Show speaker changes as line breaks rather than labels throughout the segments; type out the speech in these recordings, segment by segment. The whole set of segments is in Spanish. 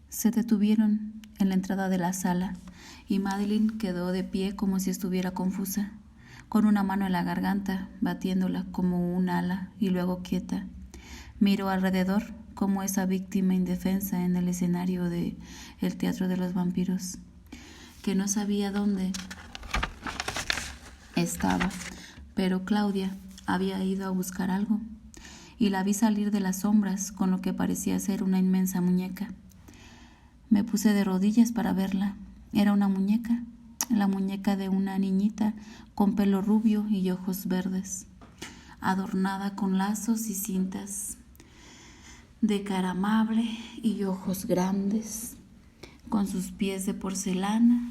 Se detuvieron en la entrada de la sala y Madeline quedó de pie como si estuviera confusa, con una mano en la garganta, batiéndola como un ala y luego quieta. Miró alrededor como esa víctima indefensa en el escenario de El Teatro de los Vampiros, que no sabía dónde estaba, pero Claudia había ido a buscar algo y la vi salir de las sombras con lo que parecía ser una inmensa muñeca. Me puse de rodillas para verla. Era una muñeca, la muñeca de una niñita con pelo rubio y ojos verdes, adornada con lazos y cintas, de cara amable y ojos grandes, con sus pies de porcelana,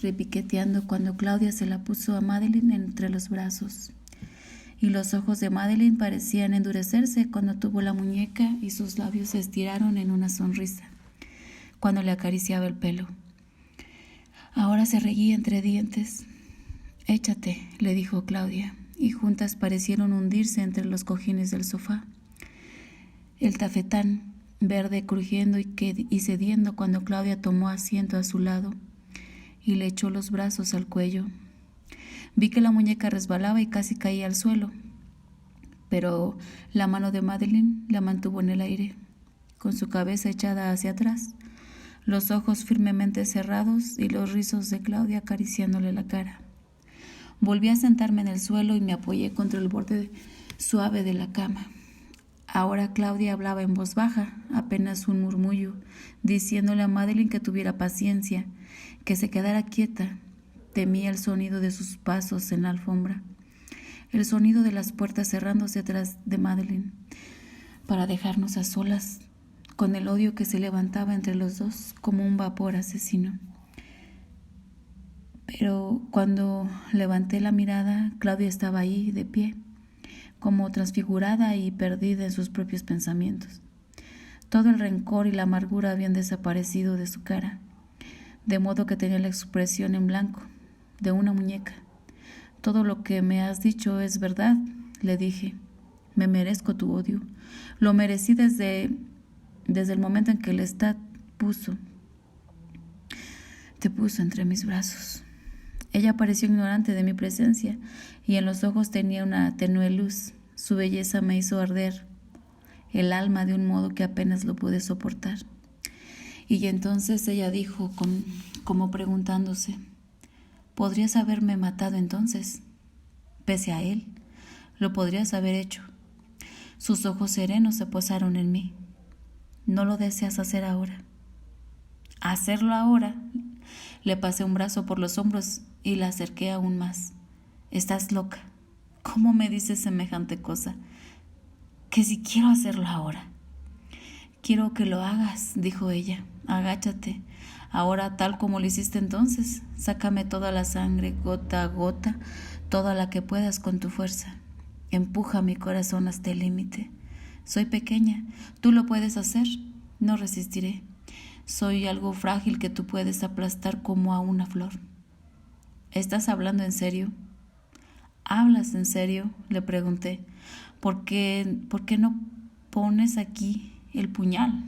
repiqueteando cuando Claudia se la puso a Madeline entre los brazos. Y los ojos de Madeline parecían endurecerse cuando tuvo la muñeca y sus labios se estiraron en una sonrisa cuando le acariciaba el pelo. Ahora se reía entre dientes. «Échate», le dijo Claudia, y juntas parecieron hundirse entre los cojines del sofá. El tafetán verde crujiendo y cediendo cuando Claudia tomó asiento a su lado y le echó los brazos al cuello. Vi que la muñeca resbalaba y casi caía al suelo, pero la mano de Madeline la mantuvo en el aire, con su cabeza echada hacia atrás, los ojos firmemente cerrados y los rizos de Claudia acariciándole la cara. Volví a sentarme en el suelo y me apoyé contra el borde suave de la cama. Ahora Claudia hablaba en voz baja, apenas un murmullo, diciéndole a Madeline que tuviera paciencia, que se quedara quieta. Temía el sonido de sus pasos en la alfombra, el sonido de las puertas cerrándose atrás de Madeline, para dejarnos a solas, con el odio que se levantaba entre los dos como un vapor asesino. Pero cuando levanté la mirada, Claudia estaba ahí, de pie, como transfigurada y perdida en sus propios pensamientos. Todo el rencor y la amargura habían desaparecido de su cara, de modo que tenía la expresión en blanco de una muñeca. «Todo lo que me has dicho es verdad», le dije. «Me merezco tu odio. Lo merecí desde el momento en que Lestat te puso entre mis brazos». Ella pareció ignorante de mi presencia y en los ojos tenía una tenue luz. Su belleza me hizo arder el alma de un modo que apenas lo pude soportar. Y entonces ella dijo, como preguntándose: «¿Podrías haberme matado entonces? Pese a él, lo podrías haber hecho». Sus ojos serenos se posaron en mí. «¿No lo deseas hacer ahora?» «¿Hacerlo ahora?» Le pasé un brazo por los hombros y la acerqué aún más. «Estás loca. ¿Cómo me dices semejante cosa? Que si quiero hacerlo ahora». «Quiero que lo hagas», dijo ella. «Agáchate. Ahora, tal como lo hiciste entonces. Sácame toda la sangre, gota a gota, toda la que puedas con tu fuerza. Empuja mi corazón hasta el límite. Soy pequeña. Tú lo puedes hacer. No resistiré. Soy algo frágil que tú puedes aplastar como a una flor». «¿Estás hablando en serio?» «¿Hablas en serio?», le pregunté. ¿Por qué no pones aquí el puñal?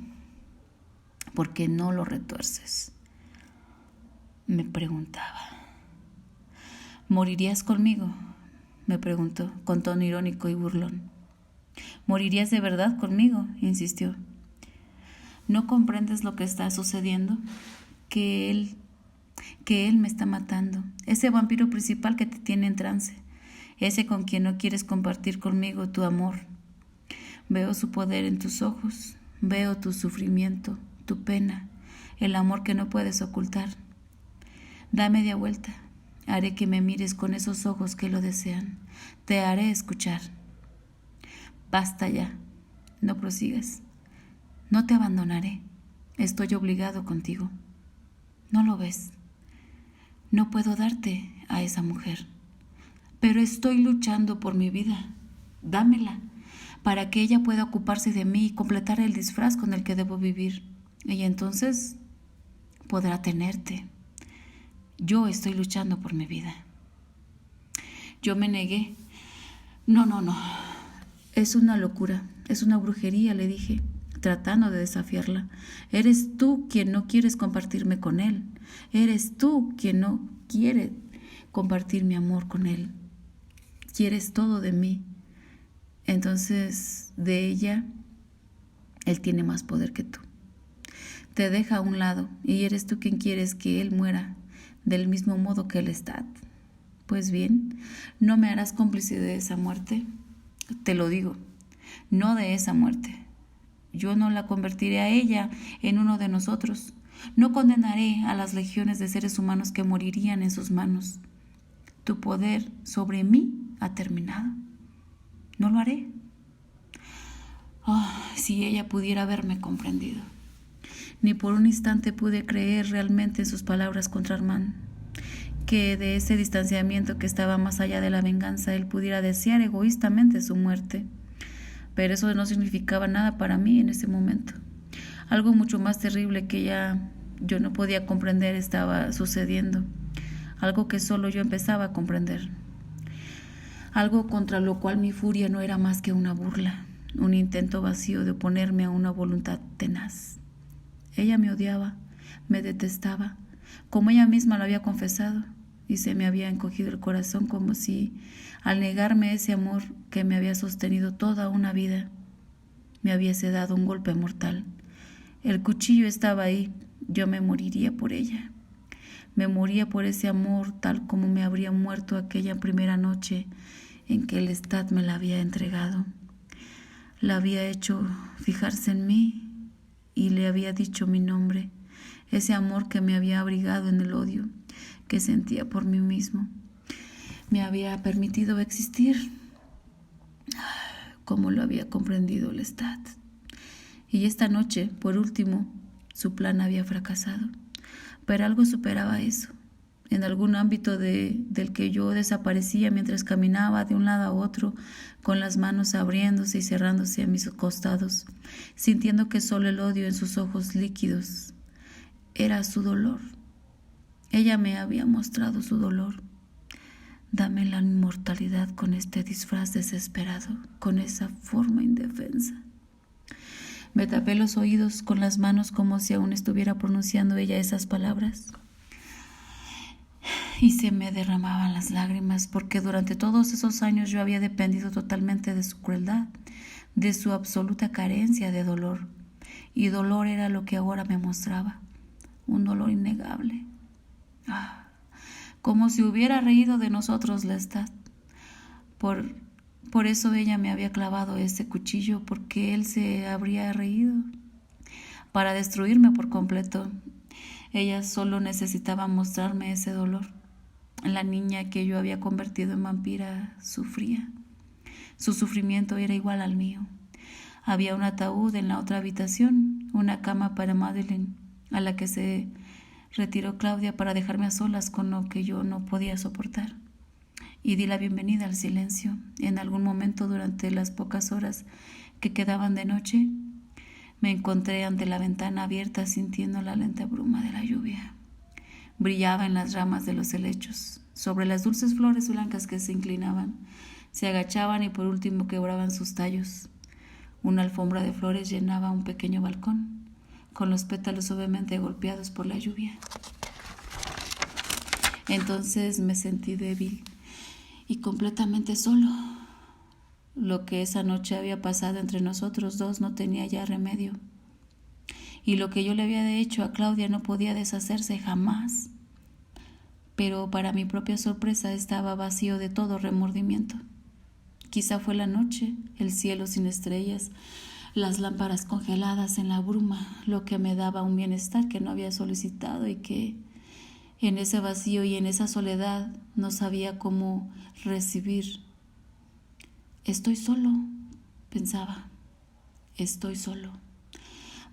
¿Por qué no lo retuerces?», me preguntaba. «¿Morirías conmigo?», me preguntó, con tono irónico y burlón. «¿Morirías de verdad conmigo?», insistió. «¿No comprendes lo que está sucediendo? Que él me está matando. Ese vampiro principal que te tiene en trance. Ese con quien no quieres compartir conmigo tu amor. Veo su poder en tus ojos. Veo tu sufrimiento, tu pena, el amor que no puedes ocultar. Da media vuelta. Haré que me mires con esos ojos que lo desean. Te haré escuchar». «Basta ya. No prosigas. No te abandonaré. Estoy obligado contigo. ¿No lo ves? No puedo darte a esa mujer. Pero estoy luchando por mi vida. Dámela, para que ella pueda ocuparse de mí y completar el disfraz con el que debo vivir. Y entonces podrá tenerte. Yo estoy luchando por mi vida». Yo me negué. No. Es una locura, es una brujería», le dije. tratando de desafiarla. Eres tú quien no quieres compartirme con él. Eres tú quien no quiere compartir mi amor con él. Quieres todo de mí. Entonces, de ella, él tiene más poder que tú. Te deja a un lado y eres tú quien quieres que él muera del mismo modo que él está. Pues bien, no me harás cómplice de esa muerte. Te lo digo, no de esa muerte. Yo no la convertiré a ella en uno de nosotros. No condenaré a las legiones de seres humanos que morirían en sus manos. Tu poder sobre mí ha terminado. No lo haré. Oh, si ella pudiera haberme comprendido. Ni por un instante pude creer realmente en sus palabras contra Armand, que de ese distanciamiento que estaba más allá de la venganza él pudiera desear egoístamente su muerte. Pero eso no significaba nada para mí en ese momento. Algo mucho más terrible que ya yo no podía comprender estaba sucediendo. Algo que solo yo empezaba a comprender. Algo contra lo cual mi furia no era más que una burla, un intento vacío de oponerme a una voluntad tenaz. Ella me odiaba, me detestaba, como ella misma lo había confesado, y se me había encogido el corazón como si, al negarme ese amor que me había sostenido toda una vida, me hubiese dado un golpe mortal. El cuchillo estaba ahí, yo me moriría por ella. Me moría por ese amor tal como me habría muerto aquella primera noche en que el Lestat me la había entregado. La había hecho fijarse en mí y le había dicho mi nombre, ese amor que me había abrigado en el odio que sentía por mí mismo. Me había permitido existir como lo había comprendido Lestat. Y esta noche, por último, su plan había fracasado. Pero algo superaba eso. En algún ámbito del que yo desaparecía mientras caminaba de un lado a otro, con las manos abriéndose y cerrándose a mis costados, sintiendo que solo el odio en sus ojos líquidos era su dolor. Ella me había mostrado su dolor. Dame la inmortalidad con este disfraz desesperado, con esa forma indefensa. Me tapé los oídos con las manos como si aún estuviera pronunciando ella esas palabras. Y se me derramaban las lágrimas porque durante todos esos años yo había dependido totalmente de su crueldad, de su absoluta carencia de dolor. Y dolor era lo que ahora me mostraba, un dolor innegable. Como si hubiera reído de nosotros Lestat. Por eso ella me había clavado ese cuchillo, porque él se habría reído. Para destruirme por completo, ella solo necesitaba mostrarme ese dolor. La niña que yo había convertido en vampira sufría. Su sufrimiento era igual al mío. Había un ataúd en la otra habitación, una cama para Madeleine, a la que se retiró Claudia para dejarme a solas con lo que yo no podía soportar. Y di la bienvenida al silencio. En algún momento durante las pocas horas que quedaban de noche, me encontré ante la ventana abierta sintiendo la lenta bruma de la lluvia. Brillaba en las ramas de los helechos, sobre las dulces flores blancas que se inclinaban, se agachaban y por último quebraban sus tallos. Una alfombra de flores llenaba un pequeño balcón, con los pétalos suavemente golpeados por la lluvia. Entonces me sentí débil y completamente solo. Lo que esa noche había pasado entre nosotros dos no tenía ya remedio. Y lo que yo le había hecho a Claudia no podía deshacerse jamás. Pero para mi propia sorpresa estaba vacío de todo remordimiento. Quizá fue la noche, el cielo sin estrellas, las lámparas congeladas en la bruma, lo que me daba un bienestar que no había solicitado y que en ese vacío y en esa soledad no sabía cómo recibir. Estoy solo, pensaba. Estoy solo.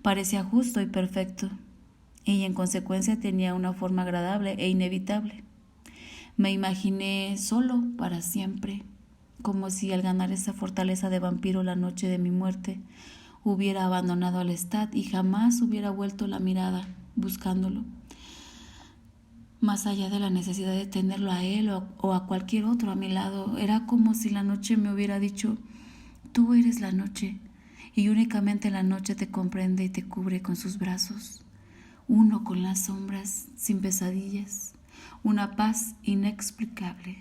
Parecía justo y perfecto, y en consecuencia tenía una forma agradable e inevitable. Me imaginé solo para siempre, como si al ganar esa fortaleza de vampiro la noche de mi muerte hubiera abandonado al Lestat y jamás hubiera vuelto la mirada buscándolo. Más allá de la necesidad de tenerlo a él o a cualquier otro a mi lado, era como si la noche me hubiera dicho: tú eres la noche y únicamente la noche te comprende y te cubre con sus brazos. Uno con las sombras, sin pesadillas, una paz inexplicable.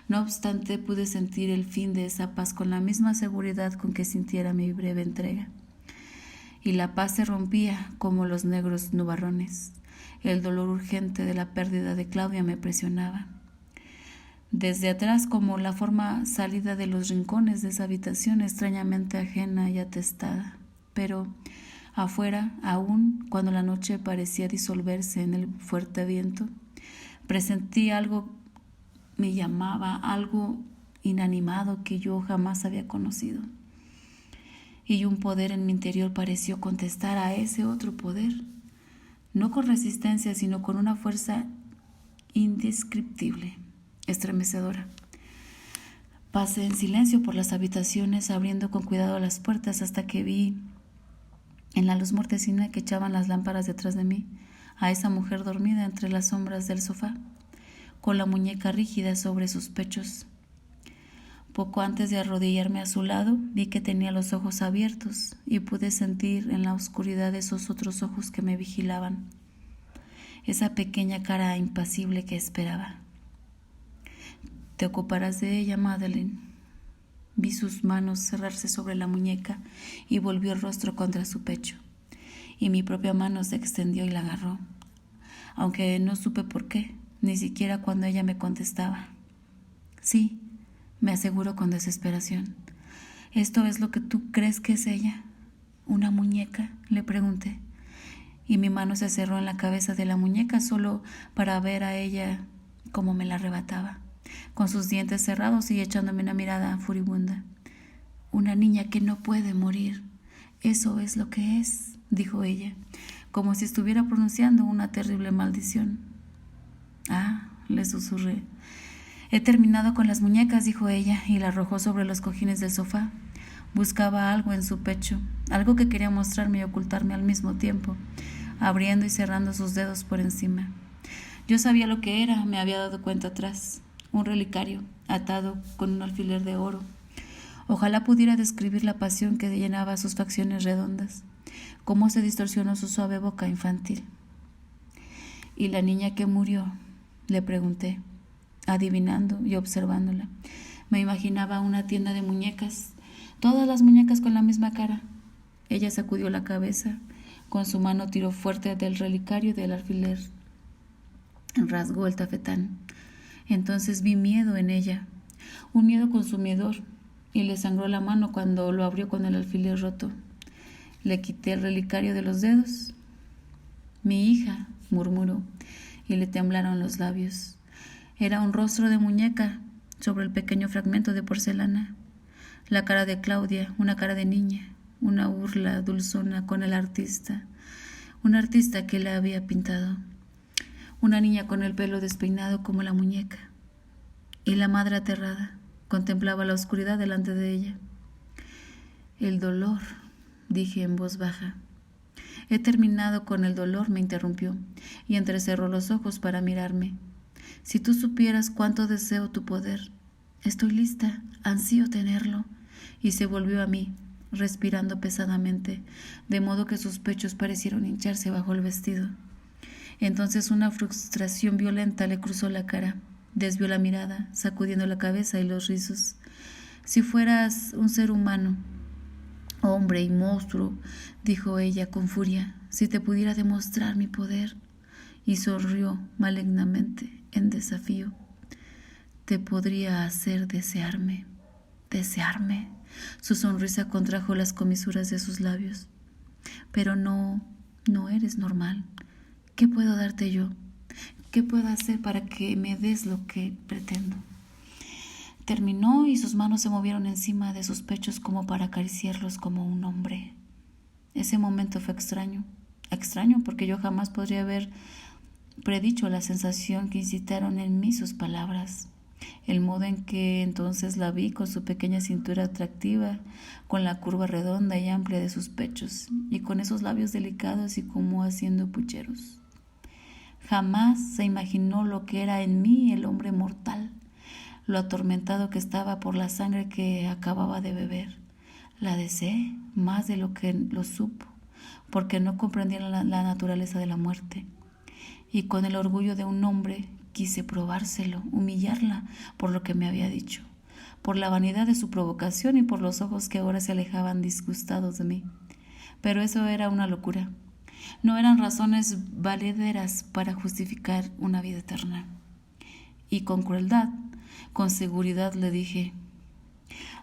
No obstante, pude sentir el fin de esa paz con la misma seguridad con que sintiera mi breve entrega. Y la paz se rompía como los negros nubarrones. El dolor urgente de la pérdida de Claudia me presionaba. Desde atrás, como la forma salida de los rincones de esa habitación extrañamente ajena y atestada. Pero afuera, aún cuando la noche parecía disolverse en el fuerte viento, presentí algo me llamaba, algo inanimado que yo jamás había conocido. Y un poder en mi interior pareció contestar a ese otro poder, no con resistencia, sino con una fuerza indescriptible, estremecedora. Pasé en silencio por las habitaciones, abriendo con cuidado las puertas hasta que vi, en la luz mortecina que echaban las lámparas detrás de mí, a esa mujer dormida entre las sombras del sofá, con la muñeca rígida sobre sus pechos. Poco antes de arrodillarme a su lado, vi que tenía los ojos abiertos y pude sentir en la oscuridad esos otros ojos que me vigilaban, esa pequeña cara impasible que esperaba. «Te ocuparás de ella, Madeleine». Vi sus manos cerrarse sobre la muñeca y volvió el rostro contra su pecho, y mi propia mano se extendió y la agarró, aunque no supe por qué, ni siquiera cuando ella me contestaba. «Sí», me aseguró con desesperación. «¿Esto es lo que tú crees que es ella? ¿Una muñeca?», le pregunté, y mi mano se cerró en la cabeza de la muñeca solo para ver a ella como me la arrebataba, con sus dientes cerrados y echándome una mirada furibunda. «Una niña que no puede morir. Eso es lo que es», dijo ella, como si estuviera pronunciando una terrible maldición. «Ah», le susurré. «He terminado con las muñecas», dijo ella, y la arrojó sobre los cojines del sofá. Buscaba algo en su pecho, algo que quería mostrarme y ocultarme al mismo tiempo, abriendo y cerrando sus dedos por encima. Yo sabía lo que era, me había dado cuenta atrás. Un relicario, atado con un alfiler de oro. Ojalá pudiera describir la pasión que llenaba sus facciones redondas, cómo se distorsionó su suave boca infantil. «¿Y la niña que murió?», le pregunté, adivinando y observándola. Me imaginaba una tienda de muñecas, todas las muñecas con la misma cara. Ella sacudió la cabeza, con su mano tiró fuerte del relicario del alfiler, rasgó el tafetán. Entonces vi miedo en ella, un miedo consumidor, y le sangró la mano cuando lo abrió con el alfiler roto. Le quité el relicario de los dedos. «Mi hija», murmuró, y le temblaron los labios. Era un rostro de muñeca sobre el pequeño fragmento de porcelana. La cara de Claudia, una cara de niña, una burla dulzona con el artista, un artista que la había pintado. Una niña con el pelo despeinado como la muñeca. Y la madre aterrada contemplaba la oscuridad delante de ella. «El dolor», dije en voz baja. «He terminado con el dolor», me interrumpió, y entrecerró los ojos para mirarme. «Si tú supieras cuánto deseo tu poder. Estoy lista, ansío tenerlo». Y se volvió a mí, respirando pesadamente, de modo que sus pechos parecieron hincharse bajo el vestido. Entonces una frustración violenta le cruzó la cara. Desvió la mirada, sacudiendo la cabeza y los rizos. «Si fueras un ser humano, hombre y monstruo», dijo ella con furia, «si te pudiera demostrar mi poder». Y sonrió malignamente en desafío. «Te podría hacer desearme». «¿Desearme?». Su sonrisa contrajo las comisuras de sus labios. «Pero no eres normal. ¿Qué puedo darte yo? ¿Qué puedo hacer para que me des lo que pretendo?». Terminó y sus manos se movieron encima de sus pechos como para acariciarlos como un hombre. Ese momento fue extraño porque yo jamás podría haber predicho la sensación que incitaron en mí sus palabras. El modo en que entonces la vi con su pequeña cintura atractiva, con la curva redonda y amplia de sus pechos, y con esos labios delicados y como haciendo pucheros. Jamás se imaginó lo que era en mí el hombre mortal, lo atormentado que estaba por la sangre que acababa de beber, La deseé más de lo que lo supo, porque no comprendía la naturaleza de la muerte. Y con el orgullo de un hombre quise probárselo, humillarla por lo que me había dicho, por la vanidad de su provocación y por los ojos que ahora se alejaban disgustados de mí. Pero eso era una locura. No eran razones valederas para justificar una vida eterna. Y con crueldad, con seguridad le dije: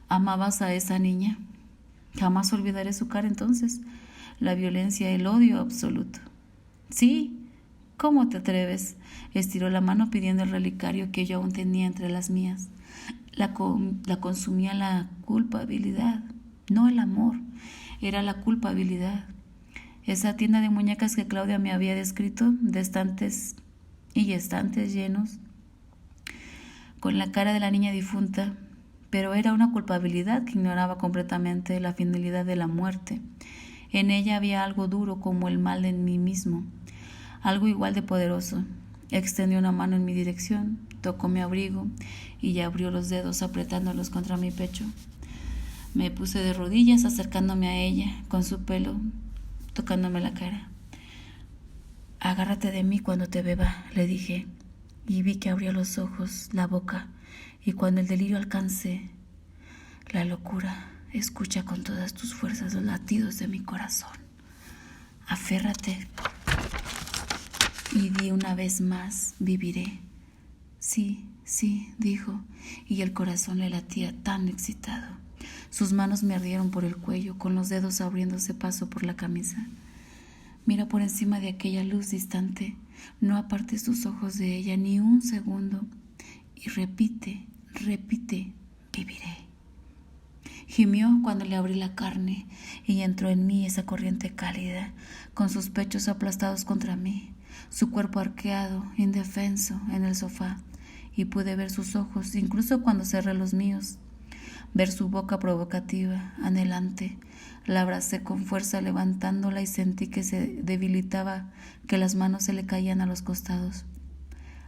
¿amabas a esa niña? Jamás olvidaré su cara entonces, la violencia, el odio absoluto. Sí, ¿cómo te atreves? Estiró la mano pidiendo el relicario que yo aún tenía entre las mías. La consumía la culpabilidad, no el amor, era la culpabilidad. Esa tienda de muñecas que Claudia me había descrito, de estantes y estantes llenos, con la cara de la niña difunta, pero era una culpabilidad que ignoraba completamente la finalidad de la muerte. En ella había algo duro como el mal en mí mismo, algo igual de poderoso. Extendió una mano en mi dirección, tocó mi abrigo y abrió los dedos apretándolos contra mi pecho. Me puse de rodillas acercándome a ella, con su pelo tocándome la cara. Agárrate de mí cuando te beba, le dije, y vi que abría los ojos, la boca, y cuando el delirio alcance la locura, escucha con todas tus fuerzas los latidos de mi corazón. Aférrate. Y di una vez más, viviré. Sí, sí, dijo, y el corazón le latía tan excitado. Sus manos me ardieron por el cuello, con los dedos abriéndose paso por la camisa. Mira por encima de aquella luz distante, no apartes tus ojos de ella ni un segundo, y repite, repite, viviré. Gimió cuando le abrí la carne y entró en mí esa corriente cálida, con sus pechos aplastados contra mí, su cuerpo arqueado, indefenso, en el sofá, y pude ver sus ojos, incluso cuando cerré los míos, ver su boca provocativa, anhelante. La abracé con fuerza levantándola y sentí que se debilitaba, que las manos se le caían a los costados.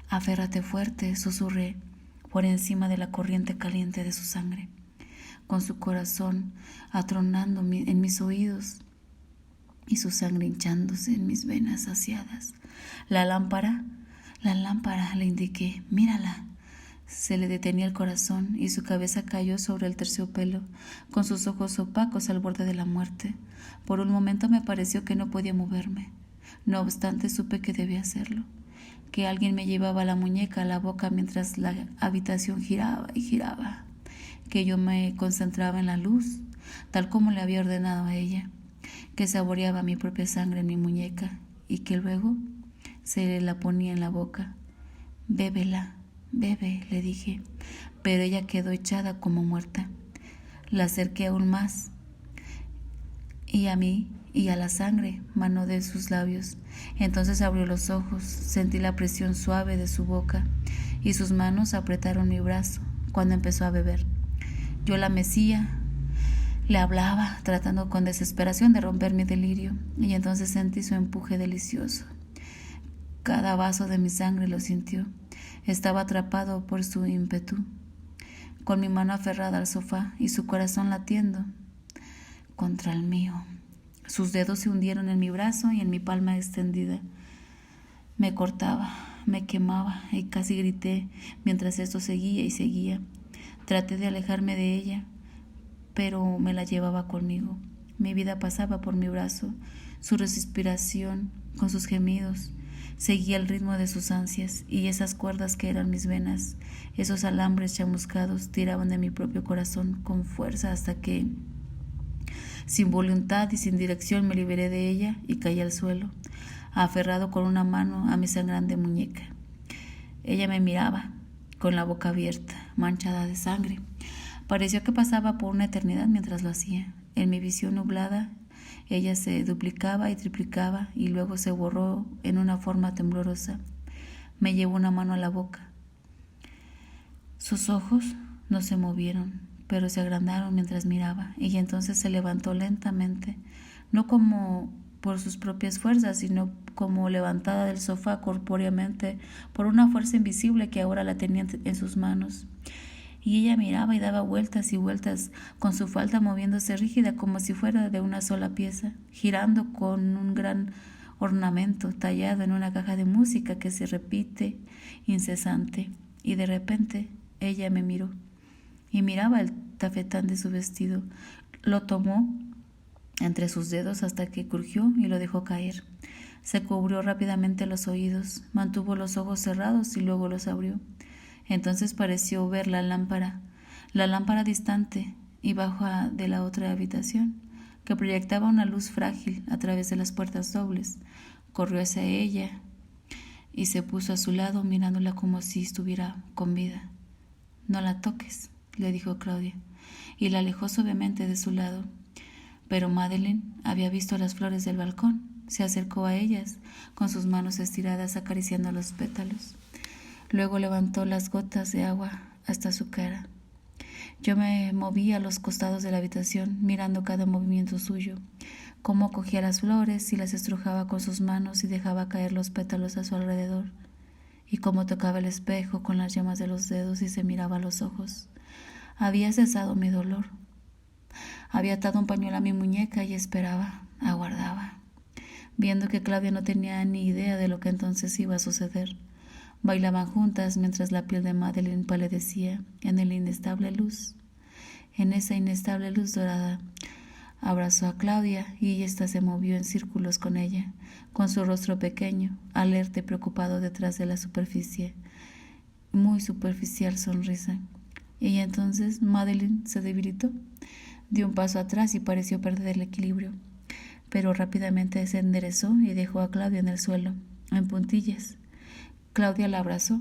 Aférrate fuerte, susurré, por encima de la corriente caliente de su sangre, con su corazón atronando en mis oídos y su sangre hinchándose en mis venas saciadas. La lámpara, le indiqué, mírala. Se le detenía el corazón y su cabeza cayó sobre el terciopelo, con sus ojos opacos al borde de la muerte. Por un momento me pareció que no podía moverme. No obstante, supe que debía hacerlo, que alguien me llevaba la muñeca a la boca mientras la habitación giraba y giraba, que yo me concentraba en la luz, tal como le había ordenado a ella, que saboreaba mi propia sangre en mi muñeca y que luego se la ponía en la boca. Bébela. Bebe, le dije, pero ella quedó echada como muerta. La acerqué aún más, y a mí y a la sangre manó de sus labios. Entonces abrió los ojos, sentí la presión suave de su boca, y sus manos apretaron mi brazo cuando empezó a beber. Yo la mecía, le hablaba, tratando con desesperación de romper mi delirio, y entonces sentí su empuje delicioso. Cada vaso de mi sangre lo sintió. Estaba atrapado por su ímpetu, con mi mano aferrada al sofá y su corazón latiendo contra el mío. Sus dedos se hundieron en mi brazo y en mi palma extendida. Me cortaba, me quemaba y casi grité mientras esto seguía y seguía. Traté de alejarme de ella, pero me la llevaba conmigo. Mi vida pasaba por mi brazo, su respiración con sus gemidos. Seguía el ritmo de sus ansias, y esas cuerdas que eran mis venas, esos alambres chamuscados, tiraban de mi propio corazón con fuerza hasta que, sin voluntad y sin dirección, me liberé de ella y caí al suelo, aferrado con una mano a mi sangrante muñeca. Ella me miraba, con la boca abierta, manchada de sangre. Pareció que pasaba por una eternidad mientras lo hacía. En mi visión nublada, ella se duplicaba y triplicaba y luego se borró en una forma temblorosa. Me llevó una mano a la boca. Sus ojos no se movieron, pero se agrandaron mientras miraba, y entonces se levantó lentamente, no como por sus propias fuerzas, sino como levantada del sofá corpóreamente por una fuerza invisible que ahora la tenía en sus manos. y ella miraba y daba vueltas y vueltas, con su falda moviéndose rígida como si fuera de una sola pieza, girando con un gran ornamento tallado en una caja de música que se repite incesante. Y de repente ella me miró y miraba el tafetán de su vestido. Lo tomó entre sus dedos hasta que crujió y lo dejó caer. Se cubrió rápidamente los oídos, mantuvo los ojos cerrados y luego los abrió. Entonces pareció ver la lámpara distante y baja de la otra habitación, que proyectaba una luz frágil a través de las puertas dobles. Corrió hacia ella y se puso a su lado mirándola como si estuviera con vida. «No la toques», le dijo Claudia, y la alejó suavemente de su lado. Pero Madeleine había visto las flores del balcón. Se acercó a ellas, con sus manos estiradas acariciando los pétalos. Luego levantó las gotas de agua hasta su cara. Yo me moví a los costados de la habitación, mirando cada movimiento suyo, cómo cogía las flores y las estrujaba con sus manos y dejaba caer los pétalos a su alrededor, y cómo tocaba el espejo con las yemas de los dedos y se miraba a los ojos. Había cesado mi dolor. Había atado un pañuelo a mi muñeca y esperaba, aguardaba, viendo que Claudia no tenía ni idea de lo que entonces iba a suceder. Bailaban juntas mientras la piel de Madeleine palidecía en esa inestable luz dorada. Abrazó a Claudia y ésta se movió en círculos con ella, con su rostro pequeño, alerta y preocupado detrás de la muy superficial sonrisa. Y entonces Madeleine se debilitó. Dio un paso atrás y pareció perder el equilibrio, pero rápidamente se enderezó y dejó a Claudia en el suelo, en puntillas. Claudia la abrazó.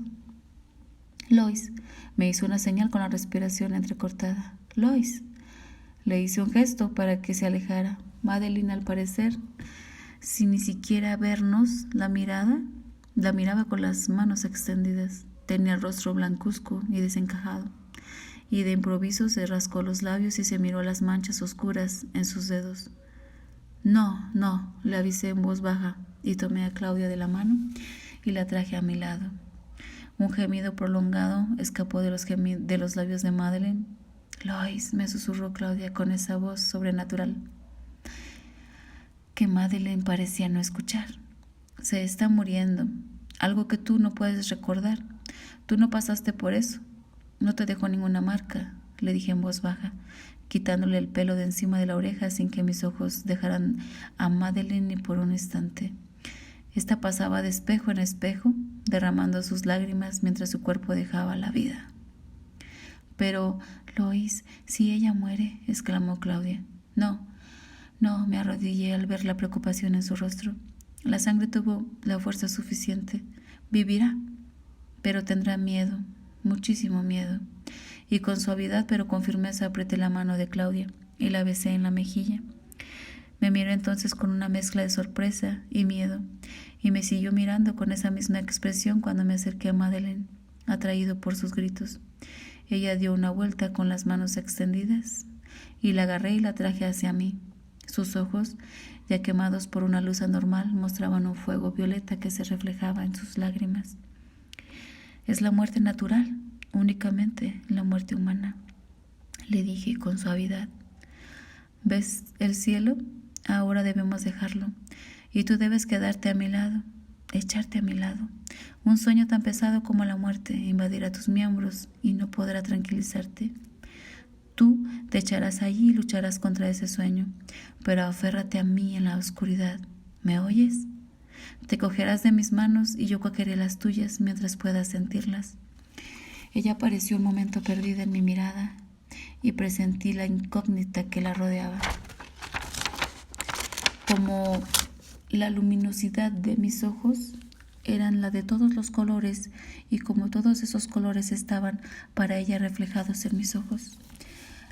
«Lois», me hizo una señal con la respiración entrecortada. «Lois». Le hice un gesto para que se alejara. Madeleine, al parecer, sin ni siquiera vernos, la miraba con las manos extendidas. Tenía el rostro blancuzco y desencajado, y de improviso se rascó los labios y se miró las manchas oscuras en sus dedos. «No, no», le avisé en voz baja, y tomé a Claudia de la mano y la traje a mi lado. Un gemido prolongado escapó de los labios de Madeleine. «Lois», me susurró Claudia con esa voz sobrenatural que Madeleine parecía no escuchar. «Se está muriendo, algo que tú no puedes recordar. Tú no pasaste por eso. No te dejó ninguna marca», le dije en voz baja, quitándole el pelo de encima de la oreja sin que mis ojos dejaran a Madeleine ni por un instante. Esta pasaba de espejo en espejo, derramando sus lágrimas mientras su cuerpo dejaba la vida. «Pero, Lois, si ella muere», exclamó Claudia. «No, no», me arrodillé al ver la preocupación en su rostro. «La sangre tuvo la fuerza suficiente. Vivirá, pero tendrá miedo, muchísimo miedo». Y con suavidad pero con firmeza apreté la mano de Claudia y la besé en la mejilla. Me miró entonces con una mezcla de sorpresa y miedo, y me siguió mirando con esa misma expresión cuando me acerqué a Madeleine, atraído por sus gritos. Ella dio una vuelta con las manos extendidas, y la agarré y la traje hacia mí. Sus ojos, ya quemados por una luz anormal, mostraban un fuego violeta que se reflejaba en sus lágrimas. «Es la muerte natural, únicamente la muerte humana», le dije con suavidad. «¿Ves el cielo? Ahora debemos dejarlo, y tú debes quedarte a mi lado, echarte a mi lado. Un sueño tan pesado como la muerte invadirá tus miembros y no podrá tranquilizarte. Tú te echarás allí y lucharás contra ese sueño, pero aférrate a mí en la oscuridad. ¿Me oyes? Te cogerás de mis manos y yo cogeré las tuyas mientras puedas sentirlas». Ella pareció un momento perdida en mi mirada y presentí la incógnita que la rodeaba. Como la luminosidad de mis ojos eran la de todos los colores y como todos esos colores estaban para ella reflejados en mis ojos.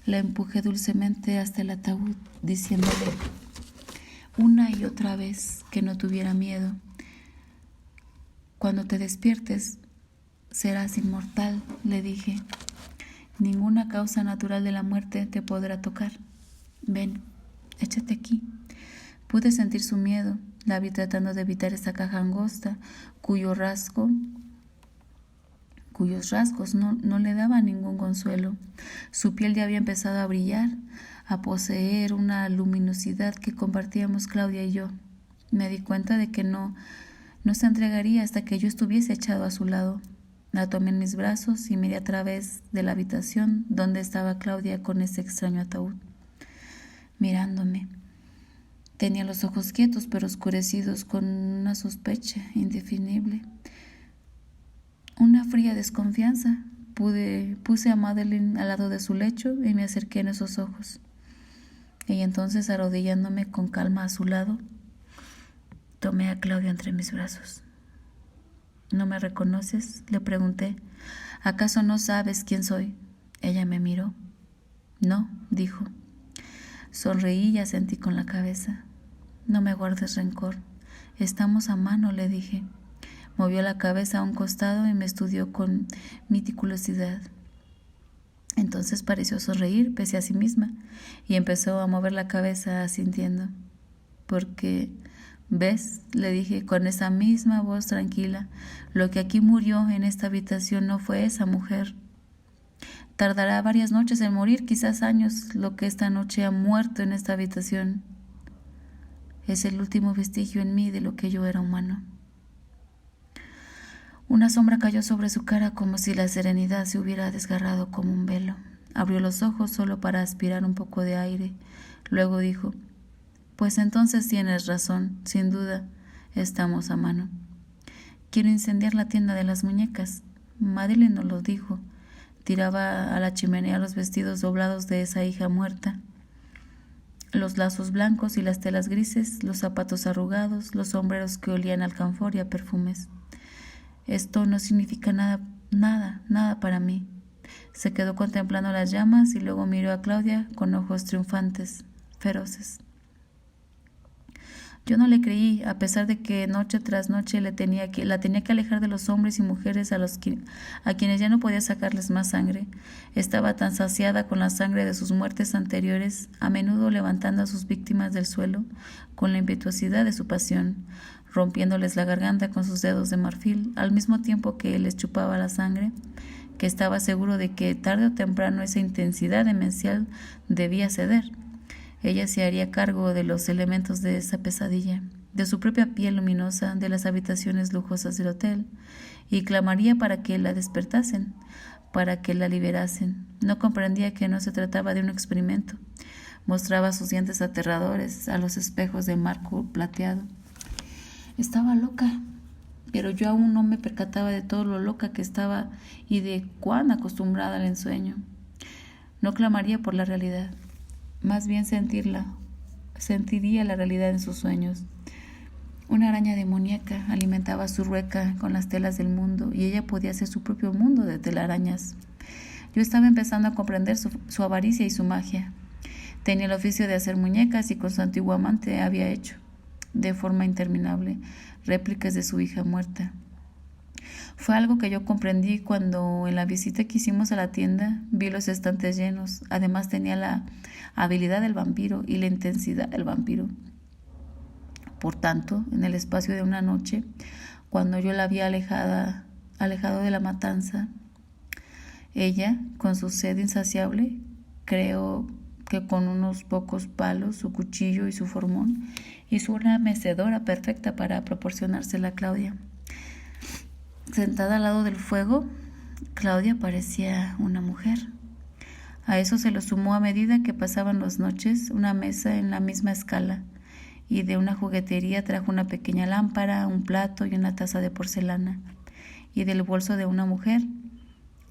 La empujé dulcemente hasta el ataúd, diciéndole una y otra vez que no tuviera miedo. «Cuando te despiertes, serás inmortal», le dije. «Ninguna causa natural de la muerte te podrá tocar. Ven, échate aquí». Pude sentir su miedo. La vi tratando de evitar esa caja angosta, cuyo rasgo cuyos rasgos no le daban ningún consuelo. Su piel ya había empezado a brillar, a poseer una luminosidad que compartíamos Claudia y yo. Me di cuenta de que no se entregaría hasta que yo estuviese echado a su lado. La tomé en mis brazos y miré a través de la habitación donde estaba Claudia con ese extraño ataúd, mirándome. Tenía los ojos quietos pero oscurecidos con una sospecha indefinible, una fría desconfianza. Puse a Madeleine al lado de su lecho y me acerqué en esos ojos. Y entonces, arrodillándome con calma a su lado, tomé a Claudia entre mis brazos. ¿No me reconoces?, le pregunté. ¿Acaso no sabes quién soy? Ella me miró. No, dijo. Sonreí y asentí con la cabeza. No me guardes rencor. Estamos a mano, le dije. Movió la cabeza a un costado y me estudió con meticulosidad. Entonces pareció sonreír pese a sí misma y empezó a mover la cabeza asintiendo. Porque, ¿ves?, le dije con esa misma voz tranquila, lo que aquí murió en esta habitación no fue esa mujer. Tardará varias noches en morir, quizás años, lo que esta noche ha muerto en esta habitación. Es el último vestigio en mí de lo que yo era humano. Una sombra cayó sobre su cara como si la serenidad se hubiera desgarrado como un velo. Abrió los ojos solo para aspirar un poco de aire. Luego dijo: Pues entonces tienes razón, sin duda, estamos a mano. Quiero incendiar la tienda de las muñecas. Madeleine nos lo dijo. Tiraba a la chimenea los vestidos doblados de esa hija muerta, los lazos blancos y las telas grises, los zapatos arrugados, los sombreros que olían a alcanfor y a perfumes. Esto no significa nada para mí. Se quedó contemplando las llamas y luego miró a Claudia con ojos triunfantes, feroces. Yo no le creí, a pesar de que noche tras noche la tenía que alejar de los hombres y mujeres a quienes ya no podía sacarles más sangre. Estaba tan saciada con la sangre de sus muertes anteriores, a menudo levantando a sus víctimas del suelo con la impetuosidad de su pasión, rompiéndoles la garganta con sus dedos de marfil, al mismo tiempo que les chupaba la sangre, que estaba seguro de que tarde o temprano esa intensidad demencial debía ceder. Ella se haría cargo de los elementos de esa pesadilla, de su propia piel luminosa, de las habitaciones lujosas del hotel, y clamaría para que la despertasen, para que la liberasen. No comprendía que no se trataba de un experimento. Mostraba sus dientes aterradores a los espejos de marco plateado. Estaba loca, pero yo aún no me percataba de todo lo loca que estaba y de cuán acostumbrada al ensueño. No clamaría por la realidad. Más bien sentiría la realidad en sus sueños. Una araña demoníaca alimentaba su rueca con las telas del mundo y ella podía hacer su propio mundo de telarañas. Yo estaba empezando a comprender su avaricia y su magia. Tenía el oficio de hacer muñecas y con su antiguo amante había hecho, de forma interminable, réplicas de su hija muerta. Fue algo que yo comprendí cuando en la visita que hicimos a la tienda vi los estantes llenos. Además tenía la habilidad del vampiro y la intensidad del vampiro. Por tanto, en el espacio de una noche, cuando yo la había alejado de la matanza, ella, con su sed insaciable, creo que con unos pocos palos, su cuchillo y su formón, hizo una mecedora perfecta para proporcionársela a Claudia. Sentada al lado del fuego, Claudia parecía una mujer. A eso se lo sumó, a medida que pasaban las noches, una mesa en la misma escala, y de una juguetería trajo una pequeña lámpara, un plato y una taza de porcelana, y del bolso de una mujer,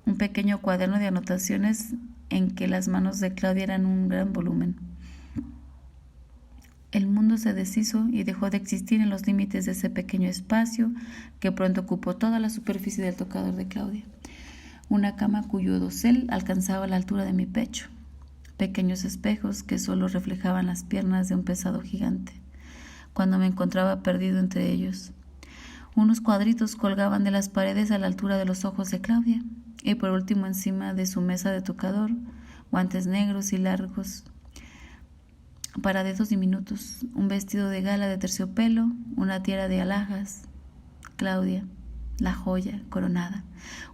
un pequeño cuaderno de anotaciones en que las manos de Claudia eran un gran volumen. El mundo se deshizo y dejó de existir en los límites de ese pequeño espacio que pronto ocupó toda la superficie del tocador de Claudia. Una cama cuyo dosel alcanzaba la altura de mi pecho. Pequeños espejos que solo reflejaban las piernas de un pesado gigante, cuando me encontraba perdido entre ellos. Unos cuadritos colgaban de las paredes a la altura de los ojos de Claudia, y por último encima de su mesa de tocador, guantes negros y largos para dedos diminutos, un vestido de gala de terciopelo, una tiara de alhajas. Claudia, la joya coronada,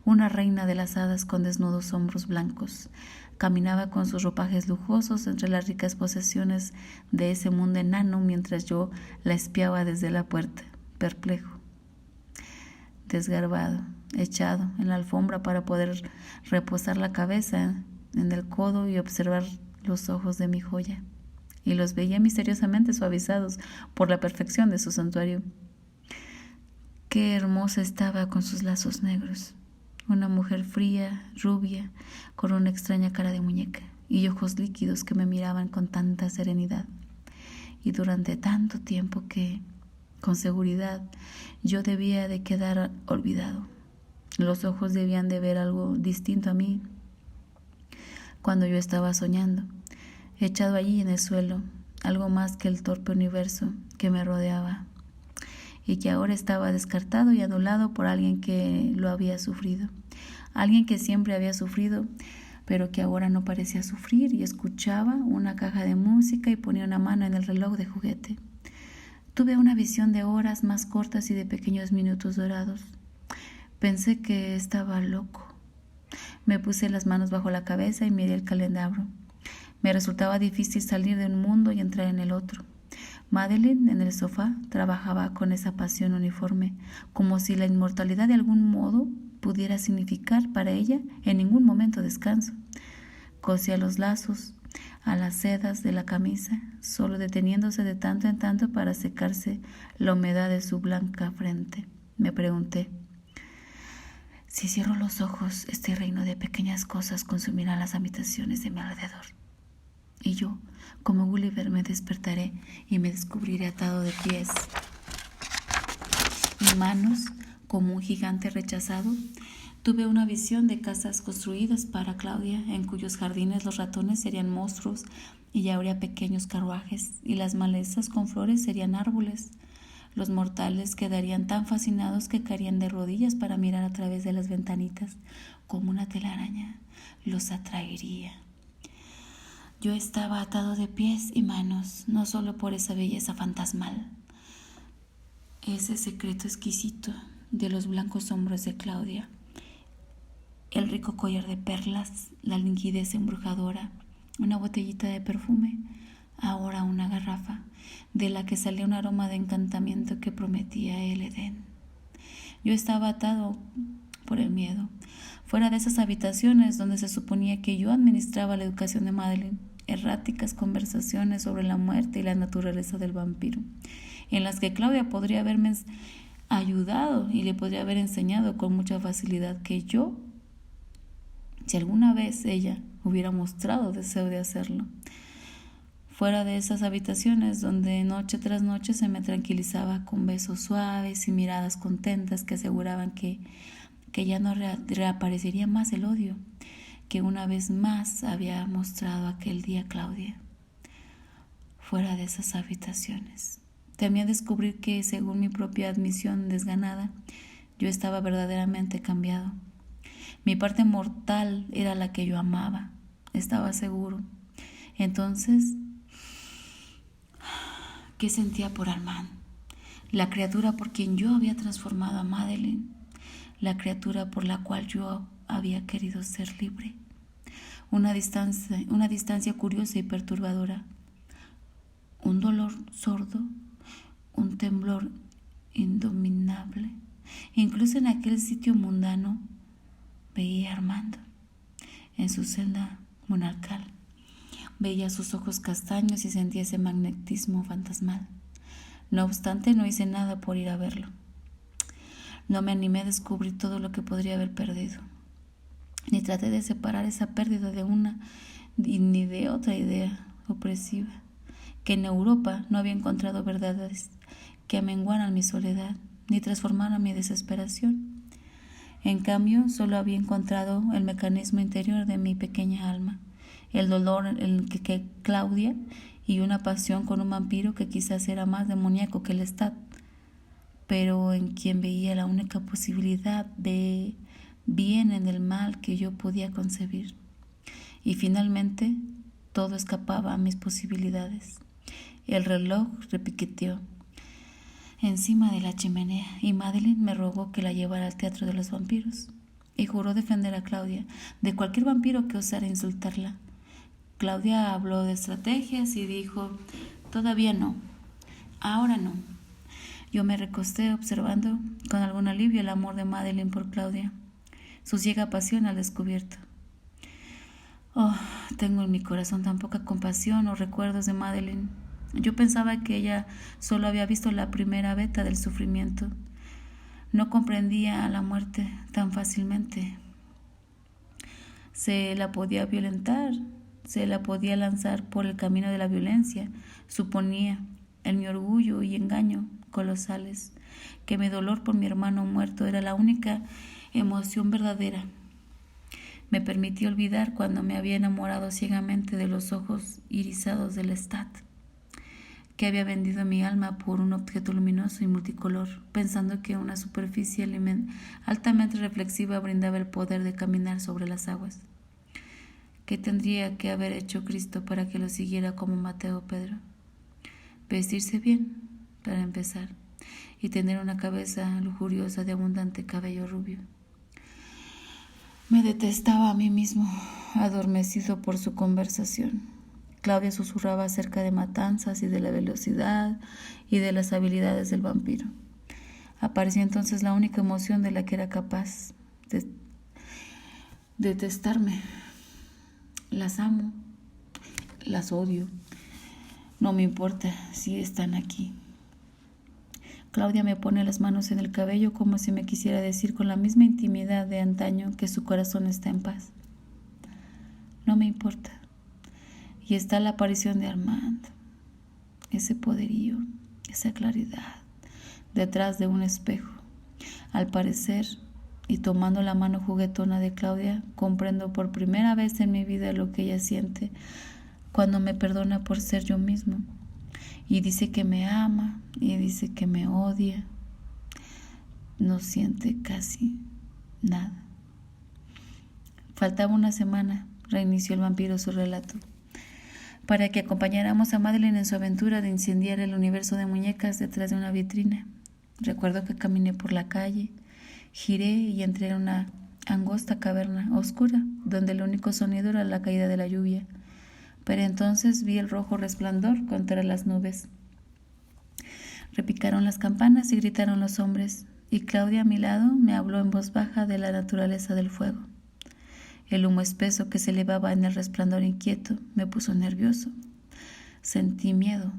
una reina de las hadas con desnudos hombros blancos. Caminaba con sus ropajes lujosos entre las ricas posesiones de ese mundo enano mientras yo la espiaba desde la puerta, perplejo, desgarbado, echado en la alfombra para poder reposar la cabeza en el codo y observar los ojos de mi joya. Y los veía misteriosamente suavizados por la perfección de su santuario. Qué hermosa estaba con sus lazos negros. Una mujer fría, rubia, con una extraña cara de muñeca y ojos líquidos que me miraban con tanta serenidad. Y durante tanto tiempo que, con seguridad, yo debía de quedar olvidado. Los ojos debían de ver algo distinto a mí cuando yo estaba soñando, echado allí en el suelo, algo más que el torpe universo que me rodeaba y que ahora estaba descartado y anulado por alguien que lo había sufrido, alguien que siempre había sufrido, pero que ahora no parecía sufrir y escuchaba una caja de música y ponía una mano en el reloj de juguete. Tuve una visión de horas más cortas y de pequeños minutos dorados. Pensé que estaba loco. Me puse las manos bajo la cabeza y miré el calendario. Me resultaba difícil salir de un mundo y entrar en el otro. Madeline, en el sofá, trabajaba con esa pasión uniforme, como si la inmortalidad de algún modo pudiera significar para ella en ningún momento descanso. Cosía los lazos a las sedas de la camisa, solo deteniéndose de tanto en tanto para secarse la humedad de su blanca frente. Me pregunté, si cierro los ojos, este reino de pequeñas cosas consumirá las habitaciones de mi alrededor. Y yo, como Gulliver, me despertaré y me descubriré atado de pies y manos como un gigante rechazado. Tuve una visión de casas construidas para Claudia, en cuyos jardines los ratones serían monstruos y ya habría pequeños carruajes, y las malezas con flores serían árboles. Los mortales quedarían tan fascinados que caerían de rodillas para mirar a través de las ventanitas, como una telaraña los atraería. Yo estaba atado de pies y manos, no solo por esa belleza fantasmal, ese secreto exquisito de los blancos hombros de Claudia, el rico collar de perlas, la languidez embrujadora, una botellita de perfume, ahora una garrafa, de la que salía un aroma de encantamiento que prometía el Edén. Yo estaba atado por el miedo, fuera de esas habitaciones donde se suponía que yo administraba la educación de Madeline, erráticas conversaciones sobre la muerte y la naturaleza del vampiro, en las que Claudia podría haberme ayudado y le podría haber enseñado con mucha facilidad que yo, si alguna vez ella hubiera mostrado deseo de hacerlo. Fuera de esas habitaciones donde noche tras noche se me tranquilizaba con besos suaves y miradas contentas que aseguraban que ya no reaparecería más el odio que una vez más había mostrado aquel día Claudia. Fuera de esas habitaciones temía descubrir que, según mi propia admisión desganada, yo estaba verdaderamente cambiado. Mi parte mortal era la que yo amaba, estaba seguro. Entonces, ¿qué sentía por Armand? La criatura por quien yo había transformado a Madeline, la criatura por la cual yo había querido ser libre. Una distancia curiosa y perturbadora, un dolor sordo, un temblor indominable. Incluso en aquel sitio mundano veía a Armando en su celda monarcal. Veía sus ojos castaños y sentía ese magnetismo fantasmal. No obstante, no hice nada por ir a verlo. No me animé a descubrir todo lo que podría haber perdido, ni traté de separar esa pérdida de una ni de otra idea opresiva, que en Europa no había encontrado verdades que amenguaran mi soledad, ni transformaran mi desesperación. En cambio, solo había encontrado el mecanismo interior de mi pequeña alma, el dolor en el que Claudia y una pasión con un vampiro que quizás era más demoníaco que el Lestat, pero en quien veía la única posibilidad de bien en el mal que yo podía concebir. Y finalmente todo escapaba a mis posibilidades. El reloj repiqueteó. encima de la chimenea, y Madeline me rogó que la llevara al teatro de los vampiros, y juró defender a Claudia de cualquier vampiro que osara insultarla. Claudia habló de estrategias y dijo: todavía no, ahora no. Yo me recosté observando con algún alivio el amor de Madeline por Claudia, su ciega pasión al descubierto. Oh, tengo en mi corazón tan poca compasión o recuerdos de Madeline. Yo pensaba que ella solo había visto la primera veta del sufrimiento. No comprendía a la muerte tan fácilmente. Se la podía violentar, se la podía lanzar por el camino de la violencia, suponía, en mi orgullo y engaño colosales, que mi dolor por mi hermano muerto era la única emoción verdadera. Me permití olvidar cuando me había enamorado ciegamente de los ojos irisados del Lestat, que había vendido mi alma por un objeto luminoso y multicolor, pensando que una superficie altamente reflexiva brindaba el poder de caminar sobre las aguas. ¿Qué tendría que haber hecho Cristo para que lo siguiera como Mateo o Pedro? Vestirse bien, para empezar, y tener una cabeza lujuriosa de abundante cabello rubio. Me detestaba a mí mismo, adormecido por su conversación. Claudia susurraba acerca de matanzas y de la velocidad y de las habilidades del vampiro. Apareció entonces la única emoción de la que era capaz: detestarme. Las amo, las odio. No me importa si están aquí. Claudia me pone las manos en el cabello como si me quisiera decir con la misma intimidad de antaño que su corazón está en paz. No me importa. Y está la aparición de Armand, ese poderío, esa claridad, detrás de un espejo. Al parecer, y tomando la mano juguetona de Claudia, comprendo por primera vez en mi vida lo que ella siente cuando me perdona por ser yo mismo. Y dice que me ama, y dice que me odia. No siente casi nada. Faltaba una semana, reinició el vampiro su relato, para que acompañáramos a Madeline en su aventura de incendiar el universo de muñecas detrás de una vitrina. Recuerdo que caminé por la calle, giré y entré en una angosta caverna oscura, donde el único sonido era la caída de la lluvia. Pero entonces vi el rojo resplandor contra las nubes. Repicaron las campanas y gritaron los hombres, y Claudia a mi lado me habló en voz baja de la naturaleza del fuego. El humo espeso que se elevaba en el resplandor inquieto me puso nervioso. Sentí miedo,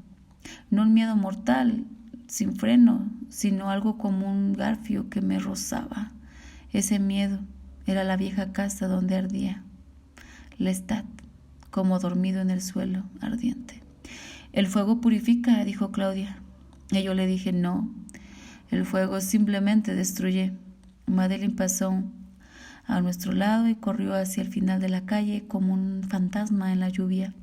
no un miedo mortal, sin freno, sino algo como un garfio que me rozaba. Ese miedo era la vieja casa donde ardía Lestat, como dormido en el suelo ardiente. El fuego purifica, dijo Claudia. Y yo le dije: no, el fuego simplemente destruye. Madeline pasó a nuestro lado y corrió hacia el final de la calle como un fantasma en la lluvia,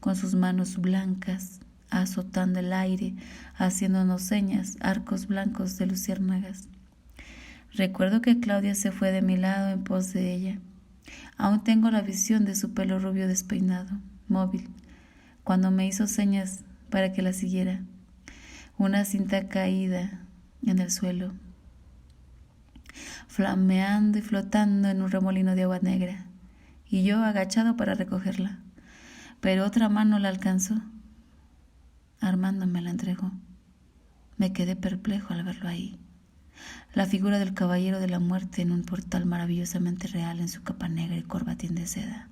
con sus manos blancas azotando el aire, haciéndonos señas, arcos blancos de luciérnagas. Recuerdo que Claudia se fue de mi lado en pos de ella. Aún tengo la visión de su pelo rubio despeinado, móvil, cuando me hizo señas para que la siguiera. Una cinta caída en el suelo, flameando y flotando en un remolino de agua negra, y yo agachado para recogerla. Pero otra mano la alcanzó. Armando me la entregó. Me quedé perplejo al verlo ahí. La figura del caballero de la muerte en un portal maravillosamente real en su capa negra y corbatín de seda.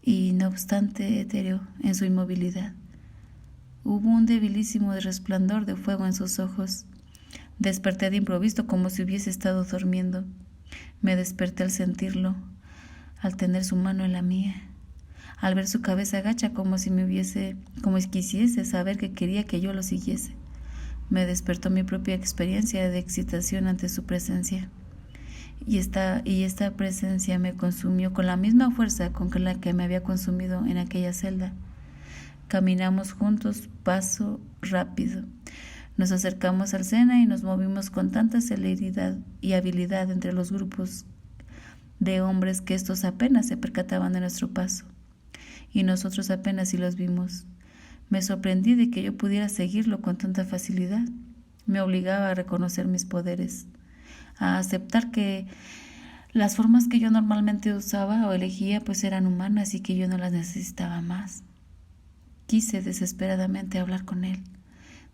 Y no obstante etéreo en su inmovilidad. Hubo un debilísimo resplandor de fuego en sus ojos. Desperté de improviso como si hubiese estado durmiendo. Me desperté al sentirlo, al tener su mano en la mía, al ver su cabeza agacha como si quisiese saber que quería que yo lo siguiese. Me despertó mi propia experiencia de excitación ante su presencia. Y esta presencia me consumió con la misma fuerza con la que me había consumido en aquella celda. Caminamos juntos, paso rápido. Nos acercamos al Sena y nos movimos con tanta celeridad y habilidad entre los grupos de hombres que estos apenas se percataban de nuestro paso, y nosotros apenas si los vimos. Me sorprendí de que yo pudiera seguirlo con tanta facilidad. Me obligaba a reconocer mis poderes, a aceptar que las formas que yo normalmente usaba o elegía pues eran humanas y que yo no las necesitaba más. Quise desesperadamente hablar con él,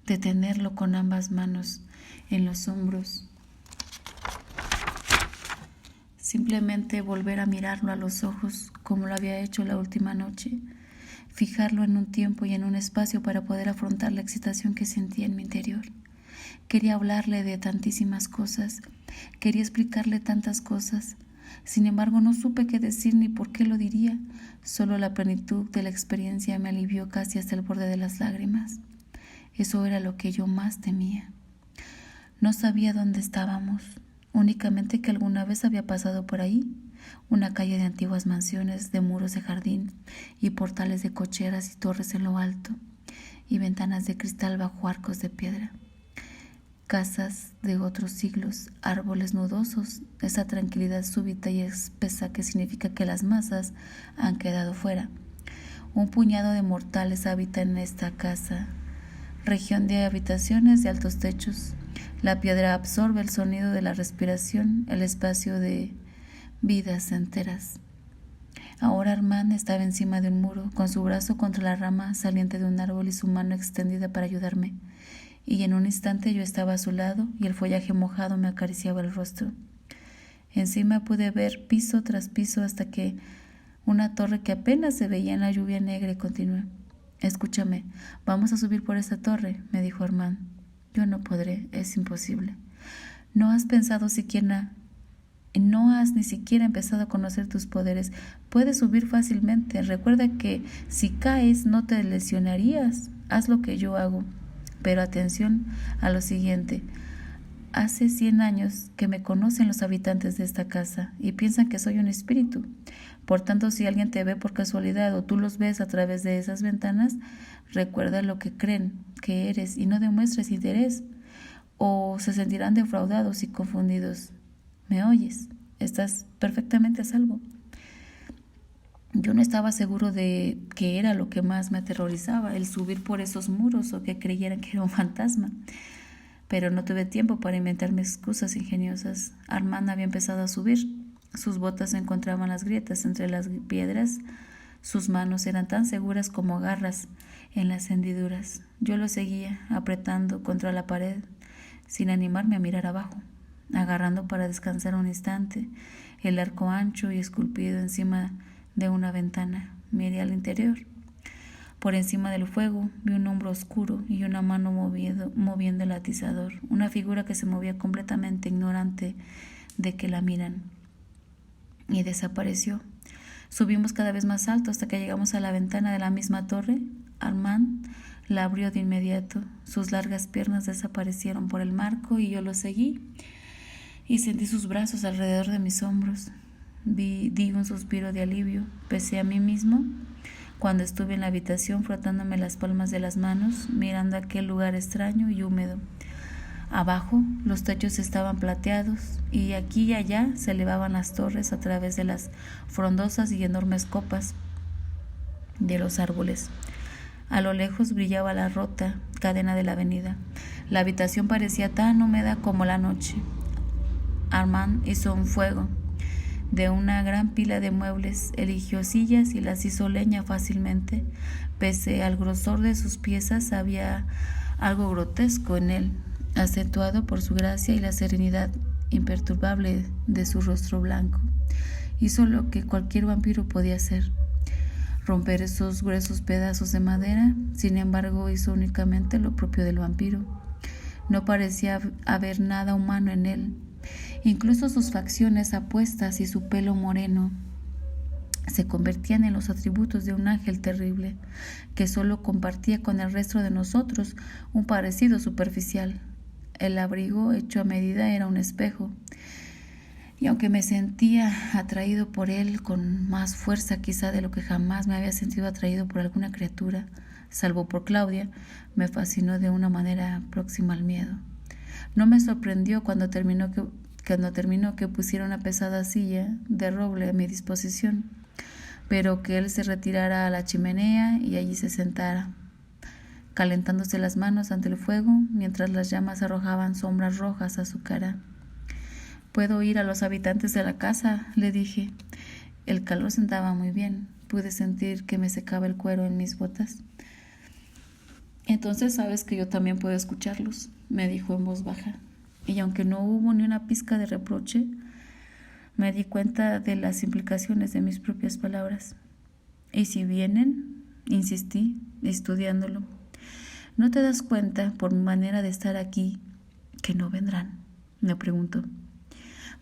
detenerlo con ambas manos en los hombros, simplemente volver a mirarlo a los ojos como lo había hecho la última noche, fijarlo en un tiempo y en un espacio para poder afrontar la excitación que sentía en mi interior. Quería hablarle de tantísimas cosas, quería explicarle tantas cosas. Sin embargo, no supe qué decir ni por qué lo diría. Solo la plenitud de la experiencia me alivió casi hasta el borde de las lágrimas. Eso era lo que yo más temía. No sabía dónde estábamos, únicamente que alguna vez había pasado por ahí, una calle de antiguas mansiones, de muros de jardín y portales de cocheras y torres en lo alto, y ventanas de cristal bajo arcos de piedra. Casas de otros siglos, árboles nudosos, esa tranquilidad súbita y espesa que significa que las masas han quedado fuera. Un puñado de mortales habita en esta casa, región de habitaciones de altos techos. La piedra absorbe el sonido de la respiración, el espacio de vidas enteras. Ahora Armand estaba encima de un muro, con su brazo contra la rama saliente de un árbol y su mano extendida para ayudarme. Y en un instante yo estaba a su lado y el follaje mojado me acariciaba el rostro. Encima pude ver piso tras piso hasta que una torre que apenas se veía en la lluvia negra y continué. Escúchame, vamos a subir por esta torre, me dijo Armand. Yo no podré, es imposible. No has ni siquiera empezado a conocer tus poderes. Puedes subir fácilmente. Recuerda que si caes no te lesionarías. Haz lo que yo hago. Pero atención a lo siguiente. Hace 100 años que me conocen los habitantes de esta casa y piensan que soy un espíritu. Por tanto, si alguien te ve por casualidad o tú los ves a través de esas ventanas, recuerda lo que creen que eres y no demuestres interés, o se sentirán defraudados y confundidos. ¿Me oyes? Estás perfectamente a salvo. Yo no estaba seguro de qué era lo que más me aterrorizaba, el subir por esos muros o que creyeran que era un fantasma. Pero no tuve tiempo para inventarme excusas ingeniosas. Armand había empezado a subir. Sus botas se encontraban las grietas entre las piedras. Sus manos eran tan seguras como garras en las hendiduras. Yo lo seguía, apretando contra la pared, sin animarme a mirar abajo, agarrando para descansar un instante el arco ancho y esculpido encima de una ventana. Miré al interior. Por encima del fuego vi un hombro oscuro y una mano moviendo el atizador, una figura que se movía completamente ignorante de que la miran, y desapareció. Subimos cada vez más alto hasta que llegamos a la ventana de la misma torre. Armand la abrió de inmediato. Sus largas piernas desaparecieron por el marco y yo lo seguí y sentí sus brazos alrededor de mis hombros. Di un suspiro de alivio, pese a mí mismo, cuando estuve en la habitación frotándome las palmas de las manos, mirando aquel lugar extraño y húmedo. Abajo los techos estaban plateados y aquí y allá se elevaban las torres a través de las frondosas y enormes copas de los árboles. A lo lejos brillaba la rota cadena de la avenida. La habitación parecía tan húmeda como la noche. Armand hizo un fuego de una gran pila de muebles, eligió sillas y las hizo leña fácilmente. Pese al grosor de sus piezas, había algo grotesco en él, acentuado por su gracia y la serenidad imperturbable de su rostro blanco. Hizo lo que cualquier vampiro podía hacer, romper esos gruesos pedazos de madera. Sin embargo, hizo únicamente lo propio del vampiro. No parecía haber nada humano en él. Incluso sus facciones apuestas y su pelo moreno se convertían en los atributos de un ángel terrible, que solo compartía con el resto de nosotros un parecido superficial. El abrigo hecho a medida era un espejo, y aunque me sentía atraído por él con más fuerza quizá de lo que jamás me había sentido atraído por alguna criatura, salvo por Claudia, me fascinó de una manera próxima al miedo. No me sorprendió cuando terminó que pusiera una pesada silla de roble a mi disposición, pero que él se retirara a la chimenea y allí se sentara, calentándose las manos ante el fuego mientras las llamas arrojaban sombras rojas a su cara. «Puedo oír a los habitantes de la casa», le dije. El calor sentaba muy bien. Pude sentir que me secaba el cuero en mis botas. «Entonces sabes que yo también puedo escucharlos», me dijo en voz baja. Y aunque no hubo ni una pizca de reproche, me di cuenta de las implicaciones de mis propias palabras. «¿Y si vienen?», insistí, estudiándolo. «¿No te das cuenta, por mi manera de estar aquí, que no vendrán?», me preguntó.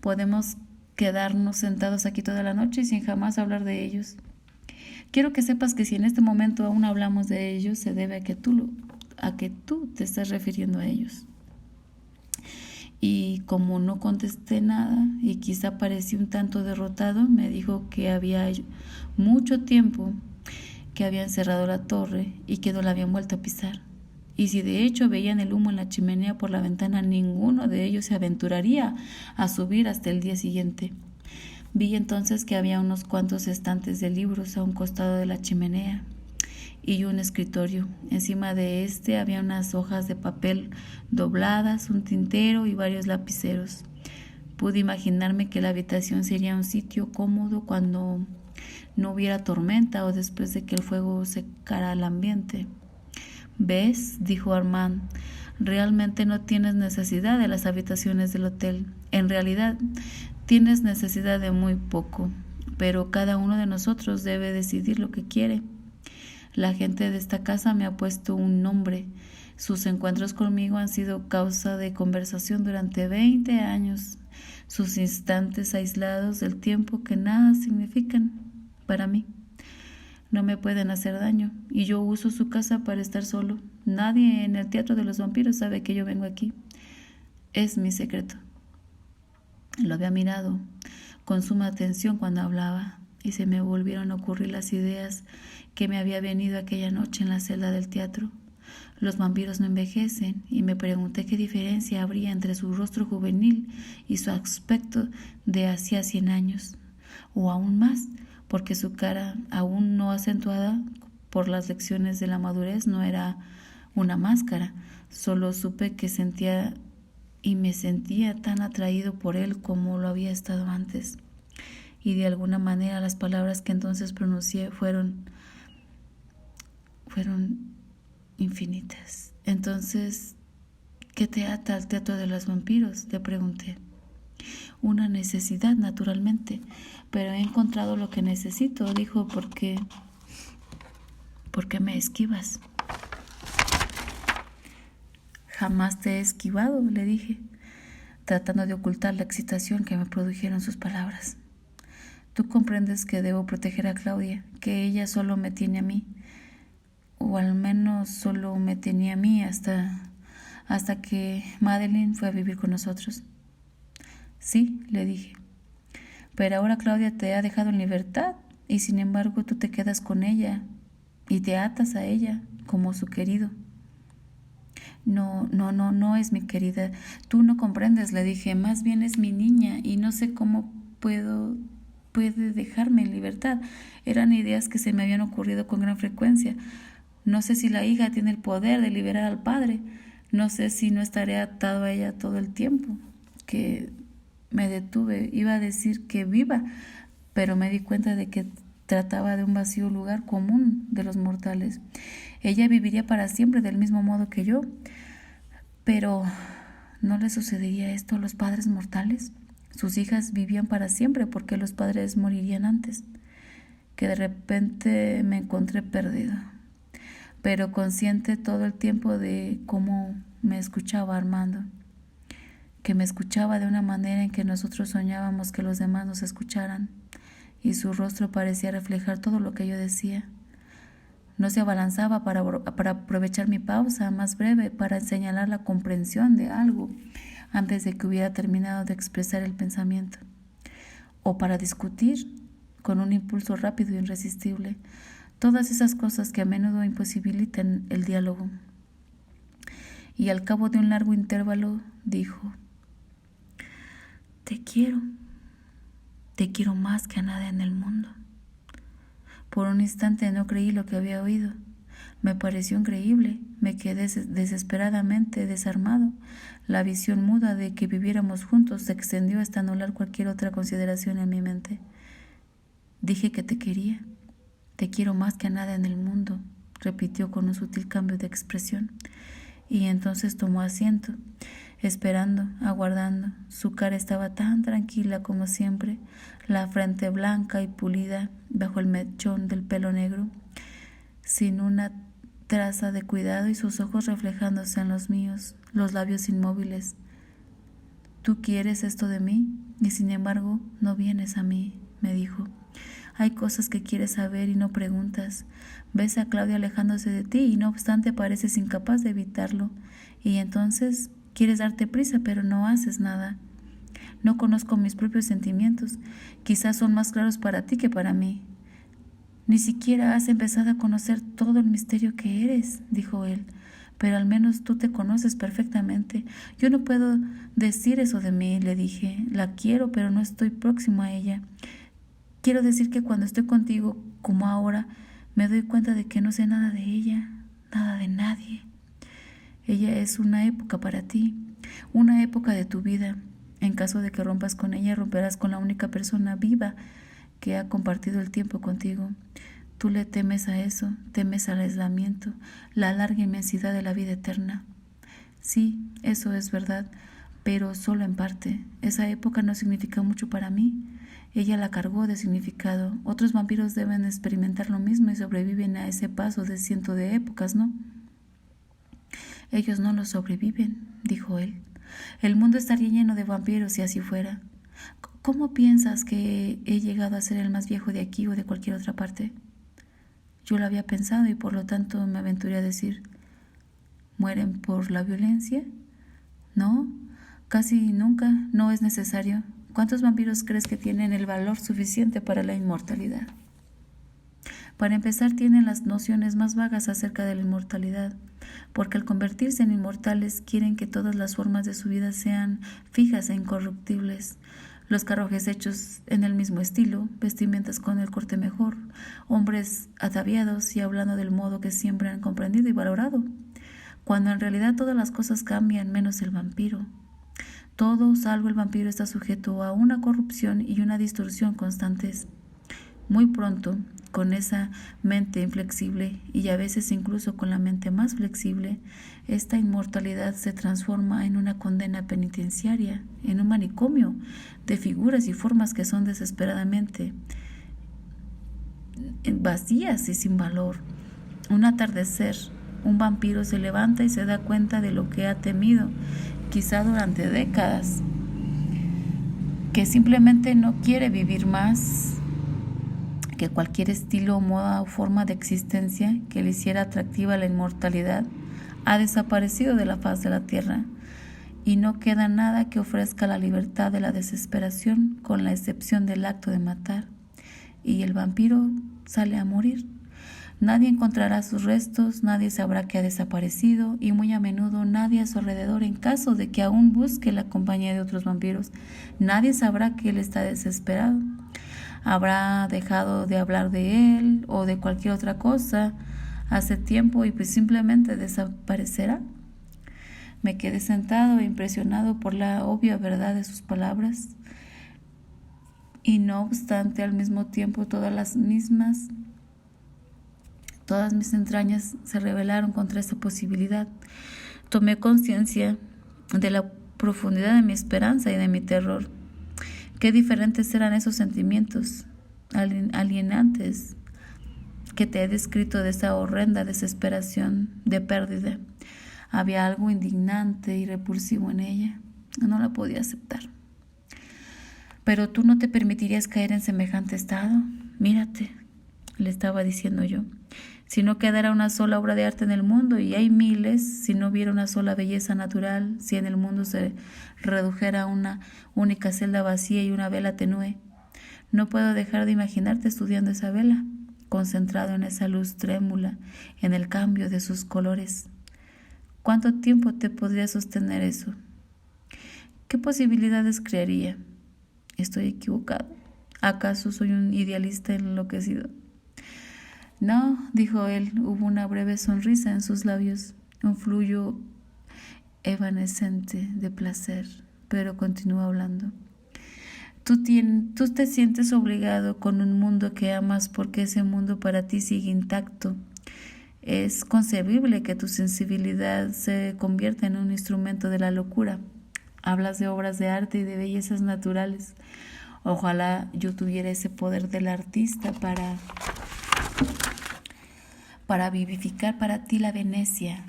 «Podemos quedarnos sentados aquí toda la noche sin jamás hablar de ellos. Quiero que sepas que si en este momento aún hablamos de ellos, se debe a que tú te estás refiriendo a ellos». Y como no contesté nada y quizá parecí un tanto derrotado, me dijo que había mucho tiempo que habían cerrado la torre y que no la habían vuelto a pisar. Y si de hecho veían el humo en la chimenea por la ventana, ninguno de ellos se aventuraría a subir hasta el día siguiente. Vi entonces que había unos cuantos estantes de libros a un costado de la chimenea y un escritorio. Encima de este había unas hojas de papel dobladas, un tintero y varios lapiceros. Pude imaginarme que la habitación sería un sitio cómodo cuando no hubiera tormenta o después de que el fuego secara el ambiente. «¿Ves?», dijo Armand, «realmente no tienes necesidad de las habitaciones del hotel. En realidad, tienes necesidad de muy poco, pero cada uno de nosotros debe decidir lo que quiere. La gente de esta casa me ha puesto un nombre. Sus encuentros conmigo han sido causa de conversación durante 20 años. Sus instantes aislados del tiempo que nada significan para mí. No me pueden hacer daño y yo uso su casa para estar solo. Nadie en el Teatro de los Vampiros sabe que yo vengo aquí. Es mi secreto». Lo había mirado con suma atención cuando hablaba y se me volvieron a ocurrir las ideas que me había venido aquella noche en la celda del teatro. Los vampiros no envejecen y me pregunté qué diferencia habría entre su rostro juvenil y su aspecto de hacía 100 años, o aún más, porque su cara, aún no acentuada por las lecciones de la madurez, no era una máscara. Solo supe que sentía y me sentía tan atraído por él como lo había estado antes. Y de alguna manera las palabras que entonces pronuncié fueron infinitas. «Entonces, ¿qué te ata al Teatro de los Vampiros?», le pregunté. «Una necesidad, naturalmente, pero he encontrado lo que necesito», dijo. ¿Por qué me esquivas?» «Jamás te he esquivado», le dije, tratando de ocultar la excitación que me produjeron sus palabras. «Tú comprendes que debo proteger a Claudia, que ella solo me tiene a mí, o al menos solo me tenía a mí hasta que Madeline fue a vivir con nosotros». «Sí», le dije, «pero ahora Claudia te ha dejado en libertad y sin embargo tú te quedas con ella y te atas a ella como su querido». No es mi querida. Tú no comprendes», le dije. «Más bien es mi niña y no sé cómo puede dejarme en libertad». Eran ideas que se me habían ocurrido con gran frecuencia. No sé si la hija tiene el poder de liberar al padre. No sé si no estaré atado a ella todo el tiempo. Que me detuve. Iba a decir que viva, pero me di cuenta de que trataba de un vacío lugar común de los mortales. Ella viviría para siempre del mismo modo que yo. Pero ¿no le sucedería esto a los padres mortales? Sus hijas vivían para siempre porque los padres morirían antes. Que de repente me encontré perdido, pero consciente todo el tiempo de cómo me escuchaba Armando, que me escuchaba de una manera en que nosotros soñábamos que los demás nos escucharan, y su rostro parecía reflejar todo lo que yo decía. No se abalanzaba para aprovechar mi pausa más breve para señalar la comprensión de algo antes de que hubiera terminado de expresar el pensamiento, o para discutir con un impulso rápido e irresistible. Todas esas cosas que a menudo imposibilitan el diálogo. Y al cabo de un largo intervalo dijo: Te quiero más que a nada en el mundo». Por un instante no creí lo que había oído. Me pareció increíble. Me quedé desesperadamente desarmado. La visión muda de que viviéramos juntos se extendió hasta anular cualquier otra consideración en mi mente. Dije que te quería. Te quiero más que a nada en el mundo, repitió con un sutil cambio de expresión. Y entonces tomó asiento, esperando, aguardando. Su cara estaba tan tranquila como siempre, la frente blanca y pulida bajo el mechón del pelo negro, sin una traza de cuidado, y sus ojos reflejándose en los míos, los labios inmóviles. Tú quieres esto de mí y sin embargo no vienes a mí, me dijo. Hay cosas que quieres saber y no preguntas. Ves a Claudia alejándose de ti y no obstante pareces incapaz de evitarlo. Y entonces quieres darte prisa, pero no haces nada. No conozco mis propios sentimientos. Quizás son más claros para ti que para mí. Ni siquiera has empezado a conocer todo el misterio que eres, dijo él. Pero al menos tú te conoces perfectamente. Yo no puedo decir eso de mí, le dije. La quiero, pero no estoy próximo a ella. Quiero decir que cuando estoy contigo, como ahora, me doy cuenta de que no sé nada de ella, nada de nadie. Ella es una época para ti, una época de tu vida. En caso de que rompas con ella, romperás con la única persona viva que ha compartido el tiempo contigo. Tú le temes a eso, temes al aislamiento, la larga inmensidad de la vida eterna. Sí, eso es verdad, pero solo en parte. Esa época no significa mucho para mí. Ella la cargó de significado. Otros vampiros deben experimentar lo mismo y sobreviven a ese paso de cientos de épocas, ¿no? Ellos no lo sobreviven, dijo él. El mundo estaría lleno de vampiros si así fuera. ¿Cómo piensas que he llegado a ser el más viejo de aquí o de cualquier otra parte? Yo lo había pensado y por lo tanto me aventuré a decir, ¿mueren por la violencia? No, casi nunca, no es necesario. ¿Cuántos vampiros crees que tienen el valor suficiente para la inmortalidad? Para empezar, tienen las nociones más vagas acerca de la inmortalidad, porque al convertirse en inmortales quieren que todas las formas de su vida sean fijas e incorruptibles. Los carruajes hechos en el mismo estilo, vestimentas con el corte mejor, hombres ataviados y hablando del modo que siempre han comprendido y valorado, cuando en realidad todas las cosas cambian menos el vampiro. Todo, salvo el vampiro, está sujeto a una corrupción y una distorsión constantes. Muy pronto, con esa mente inflexible y a veces incluso con la mente más flexible, esta inmortalidad se transforma en una condena penitenciaria, en un manicomio de figuras y formas que son desesperadamente vacías y sin valor. Un atardecer, un vampiro se levanta y se da cuenta de lo que ha temido, quizá durante décadas, que simplemente no quiere vivir más, que cualquier estilo, moda o forma de existencia que le hiciera atractiva la inmortalidad ha desaparecido de la faz de la tierra y no queda nada que ofrezca la libertad de la desesperación con la excepción del acto de matar, y el vampiro sale a morir. Nadie encontrará sus restos, nadie sabrá que ha desaparecido y muy a menudo nadie a su alrededor, en caso de que aún busque la compañía de otros vampiros, nadie sabrá que él está desesperado. Habrá dejado de hablar de él o de cualquier otra cosa hace tiempo y pues simplemente desaparecerá. Me quedé sentado e impresionado por la obvia verdad de sus palabras y no obstante al mismo tiempo todas mis entrañas se rebelaron contra esta posibilidad. Tomé conciencia de la profundidad de mi esperanza y de mi terror. Qué diferentes eran esos sentimientos alienantes que te he descrito, de esa horrenda desesperación de pérdida. Había algo indignante y repulsivo en ella. No la podía aceptar. Pero tú no te permitirías caer en semejante estado. Mírate, le estaba diciendo yo. Si no quedara una sola obra de arte en el mundo, y hay miles, si no hubiera una sola belleza natural, si en el mundo se redujera a una única celda vacía y una vela tenue, no puedo dejar de imaginarte estudiando esa vela, concentrado en esa luz trémula, en el cambio de sus colores. ¿Cuánto tiempo te podría sostener eso? ¿Qué posibilidades crearía? ¿Estoy equivocado? ¿Acaso soy un idealista enloquecido? No, dijo él. Hubo una breve sonrisa en sus labios, un fluyo evanescente de placer, pero continuó hablando. Tú te sientes obligado con un mundo que amas porque ese mundo para ti sigue intacto. Es concebible que tu sensibilidad se convierta en un instrumento de la locura. Hablas de obras de arte y de bellezas naturales. Ojalá yo tuviera ese poder del artista para vivificar para ti la Venecia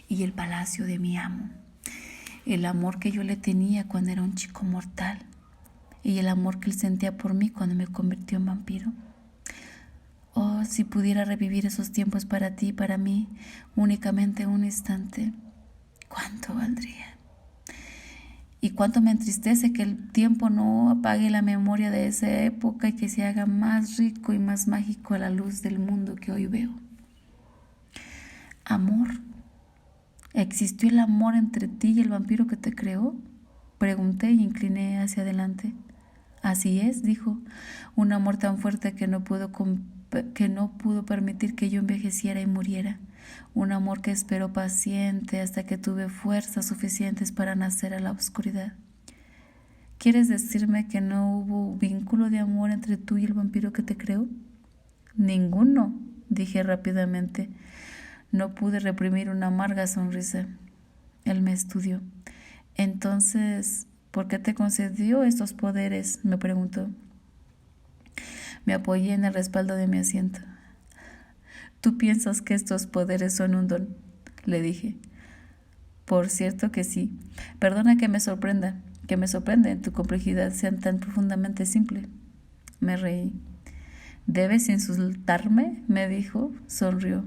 y el palacio de mi amo. El amor que yo le tenía cuando era un chico mortal y el amor que él sentía por mí cuando me convirtió en vampiro. Oh, si pudiera revivir esos tiempos para ti y para mí, únicamente un instante, ¿cuánto valdría? Y cuánto me entristece que el tiempo no apague la memoria de esa época y que se haga más rico y más mágico a la luz del mundo que hoy veo. Amor. ¿Existió el amor entre ti y el vampiro que te creó? Pregunté y incliné hacia adelante. Así es, dijo, un amor tan fuerte que no pudo permitir que yo envejeciera y muriera. Un amor que esperó paciente hasta que tuve fuerzas suficientes para nacer a la oscuridad. ¿Quieres decirme que no hubo vínculo de amor entre tú y el vampiro que te creó? Ninguno, dije rápidamente. No pude reprimir una amarga sonrisa. Él me estudió. Entonces, ¿por qué te concedió estos poderes?, me preguntó. Me apoyé en el respaldo de mi asiento. ¿Tú piensas que estos poderes son un don?, le dije. Por cierto que sí. Perdona que me sorprende en tu complejidad sea tan profundamente simple. Me reí. ¿Debes insultarme?, me dijo. Sonrió.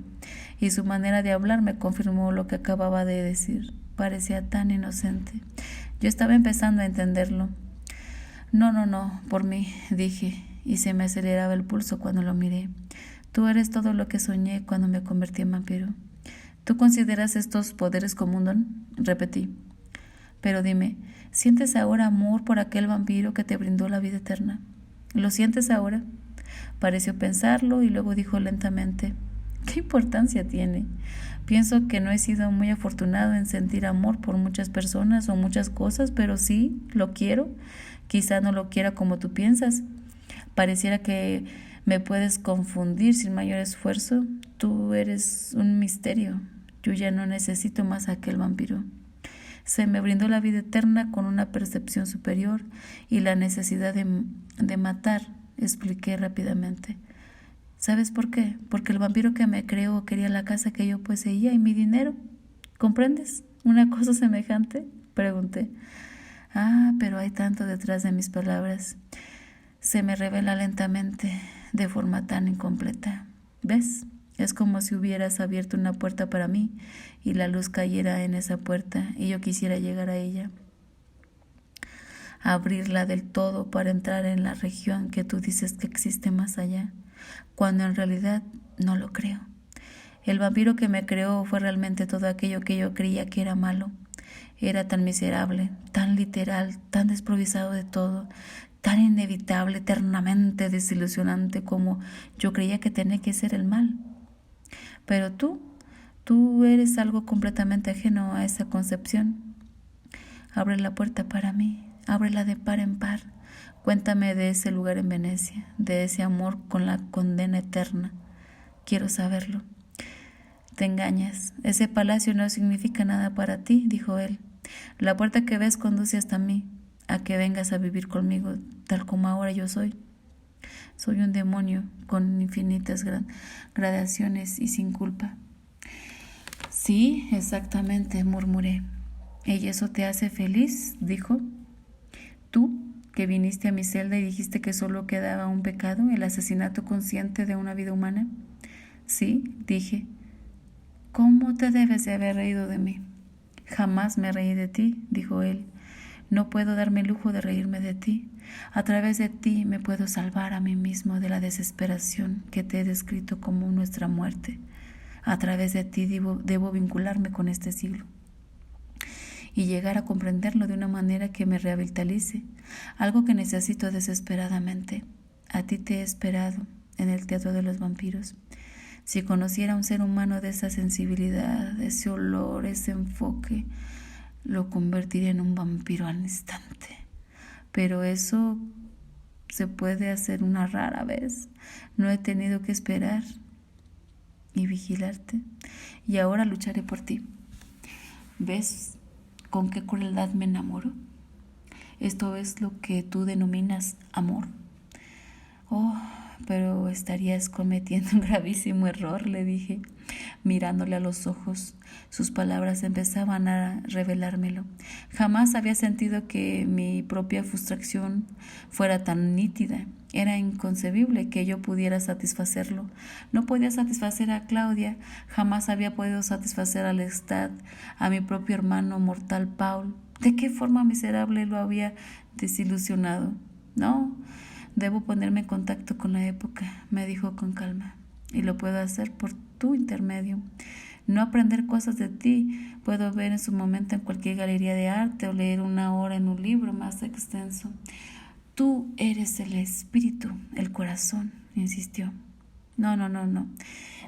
Y su manera de hablar me confirmó lo que acababa de decir. Parecía tan inocente. Yo estaba empezando a entenderlo. No, por mí, dije, y se me aceleraba el pulso cuando lo miré. Tú eres todo lo que soñé cuando me convertí en vampiro. ¿Tú consideras estos poderes como un don?, repetí. Pero dime, ¿sientes ahora amor por aquel vampiro que te brindó la vida eterna? ¿Lo sientes ahora? Pareció pensarlo y luego dijo lentamente: ¿qué importancia tiene? Pienso que no he sido muy afortunado en sentir amor por muchas personas o muchas cosas, pero sí, lo quiero. Quizá no lo quiera como tú piensas. Pareciera que me puedes confundir sin mayor esfuerzo. Tú eres un misterio. Yo ya no necesito más a aquel vampiro. Se me brindó la vida eterna con una percepción superior y la necesidad de matar, expliqué rápidamente. ¿Sabes por qué? Porque el vampiro que me creó quería la casa que yo poseía y mi dinero. ¿Comprendes una cosa semejante?, pregunté. Ah, pero hay tanto detrás de mis palabras. Se me revela lentamente, de forma tan incompleta. ¿Ves? Es como si hubieras abierto una puerta para mí y la luz cayera en esa puerta y yo quisiera llegar a ella. Abrirla del todo para entrar en la región que tú dices que existe más allá, cuando en realidad no lo creo. El vampiro que me creó fue realmente todo aquello que yo creía que era malo. Era tan miserable, tan literal, tan desprovisado de todo, tan inevitable, eternamente desilusionante como yo creía que tenía que ser el mal. Pero tú eres algo completamente ajeno a esa concepción. Abre la puerta para mí, ábrela de par en par. Cuéntame de ese lugar en Venecia, de ese amor con la condena eterna. Quiero saberlo. Te engañas. Ese palacio no significa nada para ti, dijo él. La puerta que ves conduce hasta mí, a que vengas a vivir conmigo, tal como ahora yo soy. Soy un demonio con infinitas gradaciones y sin culpa. Sí, exactamente, murmuré. ¿Y eso te hace feliz?, dijo. ¿Tú, que viniste a mi celda y dijiste que solo quedaba un pecado, el asesinato consciente de una vida humana? Sí, dije. ¿Cómo te debes de haber reído de mí? Jamás me reí de ti, dijo él. No puedo darme el lujo de reírme de ti. A través de ti me puedo salvar a mí mismo de la desesperación que te he descrito como nuestra muerte. A través de ti debo vincularme con este siglo y llegar a comprenderlo de una manera que me revitalice, algo que necesito desesperadamente. A ti te he esperado, en el teatro de los vampiros. Si conociera a un ser humano de esa sensibilidad, ese olor, ese enfoque, lo convertiría en un vampiro al instante. Pero eso se puede hacer una rara vez. No he tenido que esperar y vigilarte, y ahora lucharé por ti. ¿Ves con qué crueldad me enamoro? Esto es lo que tú denominas amor. Oh, pero estarías cometiendo un gravísimo error, le dije, mirándole a los ojos. Sus palabras empezaban a revelármelo. Jamás había sentido que mi propia frustración fuera tan nítida. Era inconcebible que yo pudiera satisfacerlo. No podía satisfacer a Claudia, jamás había podido satisfacer a Lestat, a mi propio hermano mortal Paul. ¿De qué forma miserable lo había desilusionado? No, debo ponerme en contacto con la época, me dijo con calma, y lo puedo hacer por tu intermedio. No aprender cosas de ti, puedo ver en su momento en cualquier galería de arte o leer una hora en un libro más extenso. Tú eres el espíritu, el corazón, insistió. No.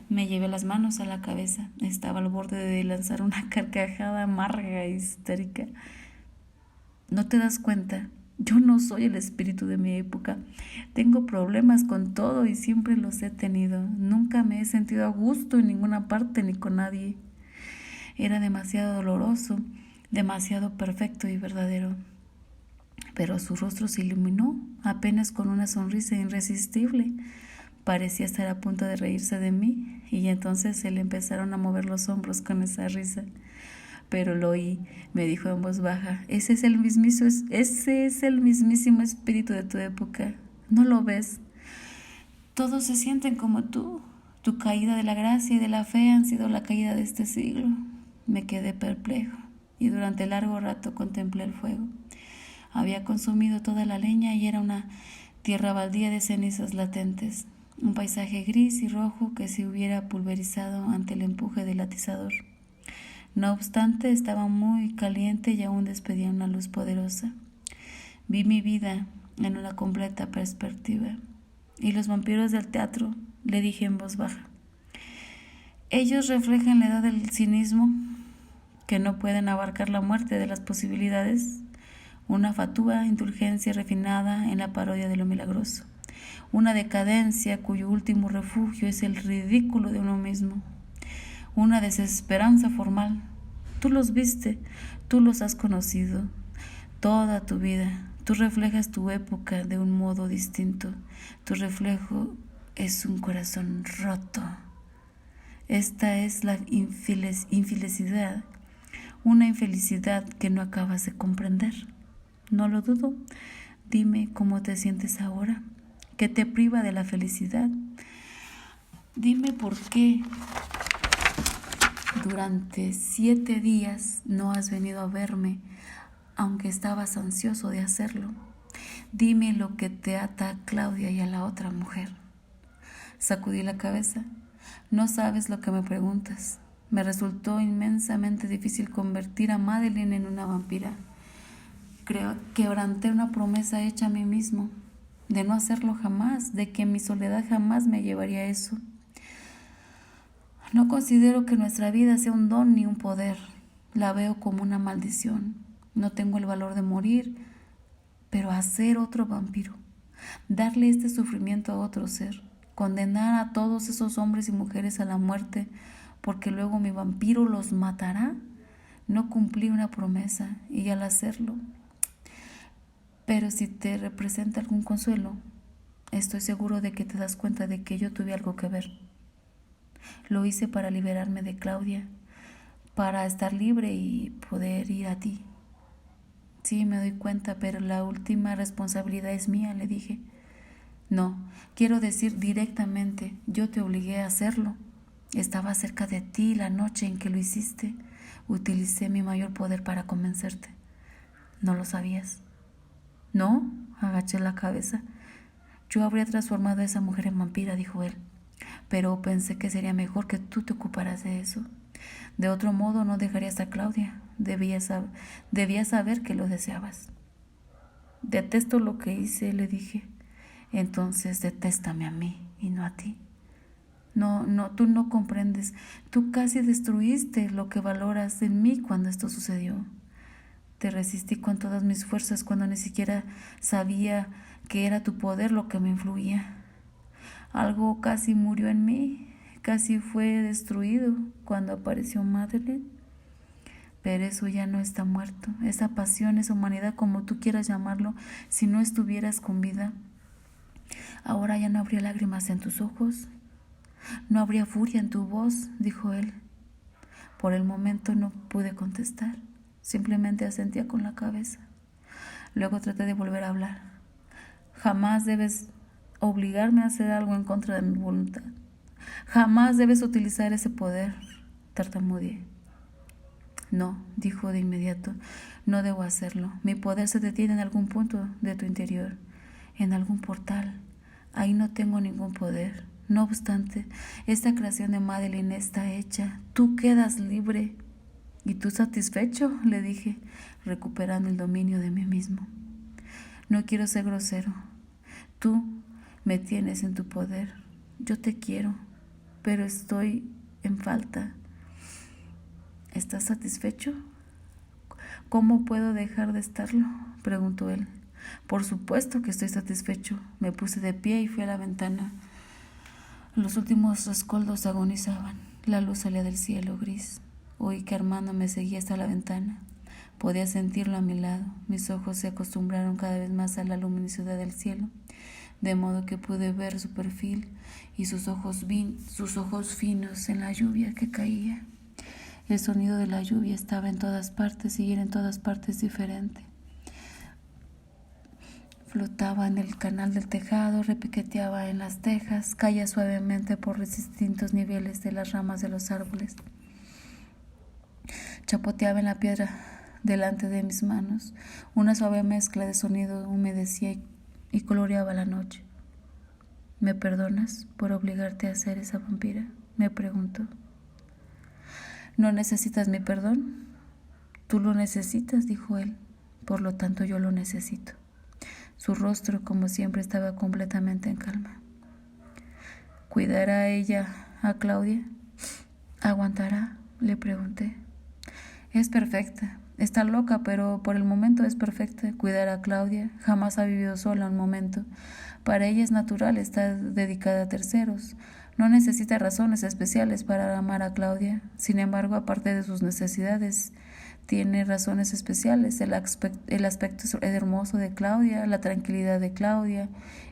Me llevé las manos a la cabeza. Estaba al borde de lanzar una carcajada amarga e histérica. ¿No te das cuenta? Yo no soy el espíritu de mi época. Tengo problemas con todo y siempre los he tenido. Nunca me he sentido a gusto en ninguna parte ni con nadie. Era demasiado doloroso, demasiado perfecto y verdadero. Pero su rostro se iluminó, apenas con una sonrisa irresistible. Parecía estar a punto de reírse de mí, y entonces se le empezaron a mover los hombros con esa risa. Pero lo oí, me dijo en voz baja, ese es el mismísimo espíritu de tu época. ¿No lo ves? Todos se sienten como tú. Tu caída de la gracia y de la fe han sido la caída de este siglo. Me quedé perplejo, y durante largo rato contemplé el fuego. Había consumido toda la leña y era una tierra baldía de cenizas latentes, un paisaje gris y rojo que se hubiera pulverizado ante el empuje del atizador. No obstante, estaba muy caliente y aún despedía una luz poderosa. Vi mi vida en una completa perspectiva. ¿Y los vampiros del teatro?, le dije en voz baja. Ellos reflejan la edad del cinismo, que no pueden abarcar la muerte de las posibilidades, una fatua indulgencia refinada en la parodia de lo milagroso, una decadencia cuyo último refugio es el ridículo de uno mismo, una desesperanza formal. Tú los viste, tú los has conocido toda tu vida. Tú reflejas tu época de un modo distinto. Tu reflejo es un corazón roto. Esta es la infelicidad, una infelicidad que no acabas de comprender. No lo dudo. Dime cómo te sientes ahora, qué te priva de la felicidad. Dime por qué durante 7 días no has venido a verme, aunque estabas ansioso de hacerlo. Dime lo que te ata a Claudia y a la otra mujer. Sacudí la cabeza. No sabes lo que me preguntas. Me resultó inmensamente difícil convertir a Madeline en una vampira. Quebranté una promesa hecha a mí mismo, de no hacerlo jamás, de que mi soledad jamás me llevaría a eso. No considero que nuestra vida sea un don ni un poder. La veo como una maldición. No tengo el valor de morir, pero hacer otro vampiro, darle este sufrimiento a otro ser, condenar a todos esos hombres y mujeres a la muerte, porque luego mi vampiro los matará. No cumplí una promesa, y al hacerlo. Pero si te representa algún consuelo, estoy seguro de que te das cuenta de que yo tuve algo que ver. Lo hice para liberarme de Claudia, para estar libre y poder ir a ti. Sí, me doy cuenta, pero la última responsabilidad es mía, le dije. No, quiero decir directamente, yo te obligué a hacerlo. Estaba cerca de ti la noche en que lo hiciste. Utilicé mi mayor poder para convencerte. ¿No lo sabías? No, agaché la cabeza. Yo habría transformado a esa mujer en vampira, dijo él. Pero pensé que sería mejor que tú te ocuparas de eso. De otro modo no dejarías a Claudia. Debías saber que lo deseabas. Detesto lo que hice, le dije. Entonces detéstame a mí y no a ti. No, tú no comprendes. Tú casi destruiste lo que valoras en mí cuando esto sucedió. Te resistí con todas mis fuerzas cuando ni siquiera sabía que era tu poder lo que me influía. Algo casi murió en mí, casi fue destruido cuando apareció Madeleine. Pero eso ya no está muerto. Esa pasión, esa humanidad, como tú quieras llamarlo, si no estuvieras con vida, ahora ya no habría lágrimas en tus ojos. No habría furia en tu voz, dijo él. Por el momento no pude contestar, simplemente asentía con la cabeza. Luego traté de volver a hablar. Jamás debes obligarme a hacer algo en contra de mi voluntad. Jamás debes utilizar ese poder, tartamudeé. No, dijo de inmediato, no debo hacerlo. Mi poder se detiene en algún punto de tu interior, en algún portal. Ahí no tengo ningún poder. No obstante, esta creación de Madeleine está hecha. Tú quedas libre. ¿Y tú satisfecho?, le dije, recuperando el dominio de mí mismo. No quiero ser grosero. Tú me tienes en tu poder. Yo te quiero, pero estoy en falta. ¿Estás satisfecho? ¿Cómo puedo dejar de estarlo?, preguntó él. Por supuesto que estoy satisfecho. Me puse de pie y fui a la ventana. Los últimos rescoldos agonizaban. La luz salía del cielo gris. Oí que Armando me seguía hasta la ventana. Podía sentirlo a mi lado. Mis ojos se acostumbraron cada vez más a la luminosidad del cielo, de modo que pude ver su perfil y sus ojos finos en la lluvia que caía. El sonido de la lluvia estaba en todas partes y era en todas partes diferente. Flotaba en el canal del tejado, repiqueteaba en las tejas, caía suavemente por los distintos niveles de las ramas de los árboles. Chapoteaba en la piedra delante de mis manos. Una suave mezcla de sonido humedecía y coloreaba la noche. ¿Me perdonas por obligarte a ser esa vampira?, me preguntó. ¿No necesitas mi perdón? Tú lo necesitas, dijo él. Por lo tanto, yo lo necesito. Su rostro, como siempre, estaba completamente en calma. ¿Cuidará ella a Claudia? ¿Aguantará?, le pregunté. Es perfecta. Está loca, pero por el momento es perfecta. Cuidará a Claudia. Jamás ha vivido sola un momento. Para ella es natural estar dedicada a terceros. No necesita razones especiales para amar a Claudia. Sin embargo, aparte de sus necesidades, tiene razones especiales. El aspecto hermoso de Claudia, la tranquilidad de Claudia,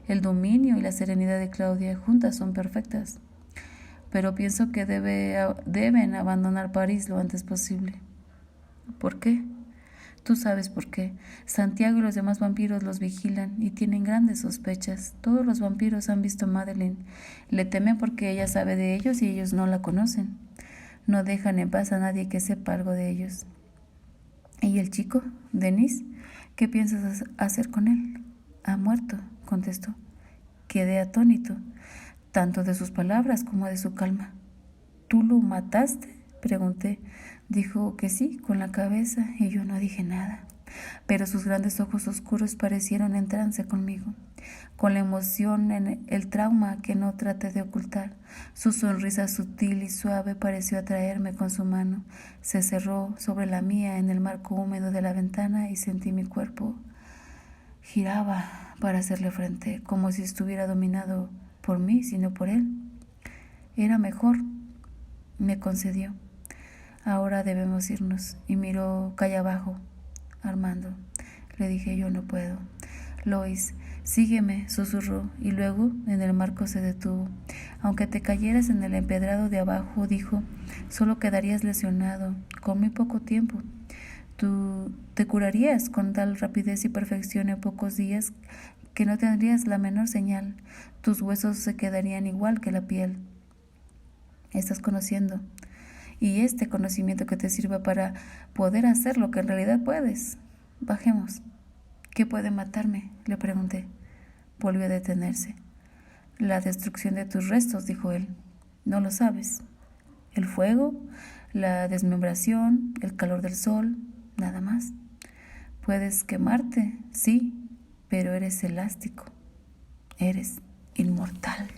el dominio y la serenidad de Claudia juntas son perfectas. Pero pienso que deben abandonar París lo antes posible. ¿Por qué? Tú sabes por qué. Santiago y los demás vampiros los vigilan y tienen grandes sospechas. Todos los vampiros han visto a Madeleine. Le temen porque ella sabe de ellos y ellos no la conocen. No dejan en paz a nadie que sepa algo de ellos. ¿Y el chico, Denis? ¿Qué piensas hacer con él? Ha muerto, contestó. Quedé atónito, tanto de sus palabras como de su calma. ¿Tú lo mataste?, pregunté. Dijo que sí, con la cabeza, y yo no dije nada. Pero sus grandes ojos oscuros parecieron en trance conmigo, con la emoción en el trauma que no traté de ocultar. Su sonrisa sutil y suave pareció atraerme con su mano. Se cerró sobre la mía en el marco húmedo de la ventana y sentí mi cuerpo giraba para hacerle frente, como si estuviera dominado por mí, sino por él. Era mejor, me concedió. Ahora debemos irnos. Y miró calle abajo. Armando, le dije, yo no puedo. Lois, sígueme, susurró, y luego en el marco se detuvo. Aunque te cayeras en el empedrado de abajo, dijo, solo quedarías lesionado, con muy poco tiempo. Tú te curarías con tal rapidez y perfección en pocos días que no tendrías la menor señal. Tus huesos se quedarían igual que la piel. Estás conociendo. Y este conocimiento que te sirva para poder hacer lo que en realidad puedes. Bajemos. ¿Qué puede matarme?, le pregunté. Volvió a detenerse. La destrucción de tus restos, dijo él. No lo sabes. El fuego, la desmembración, el calor del sol, nada más. Puedes quemarte, sí, pero eres elástico. Eres inmortal.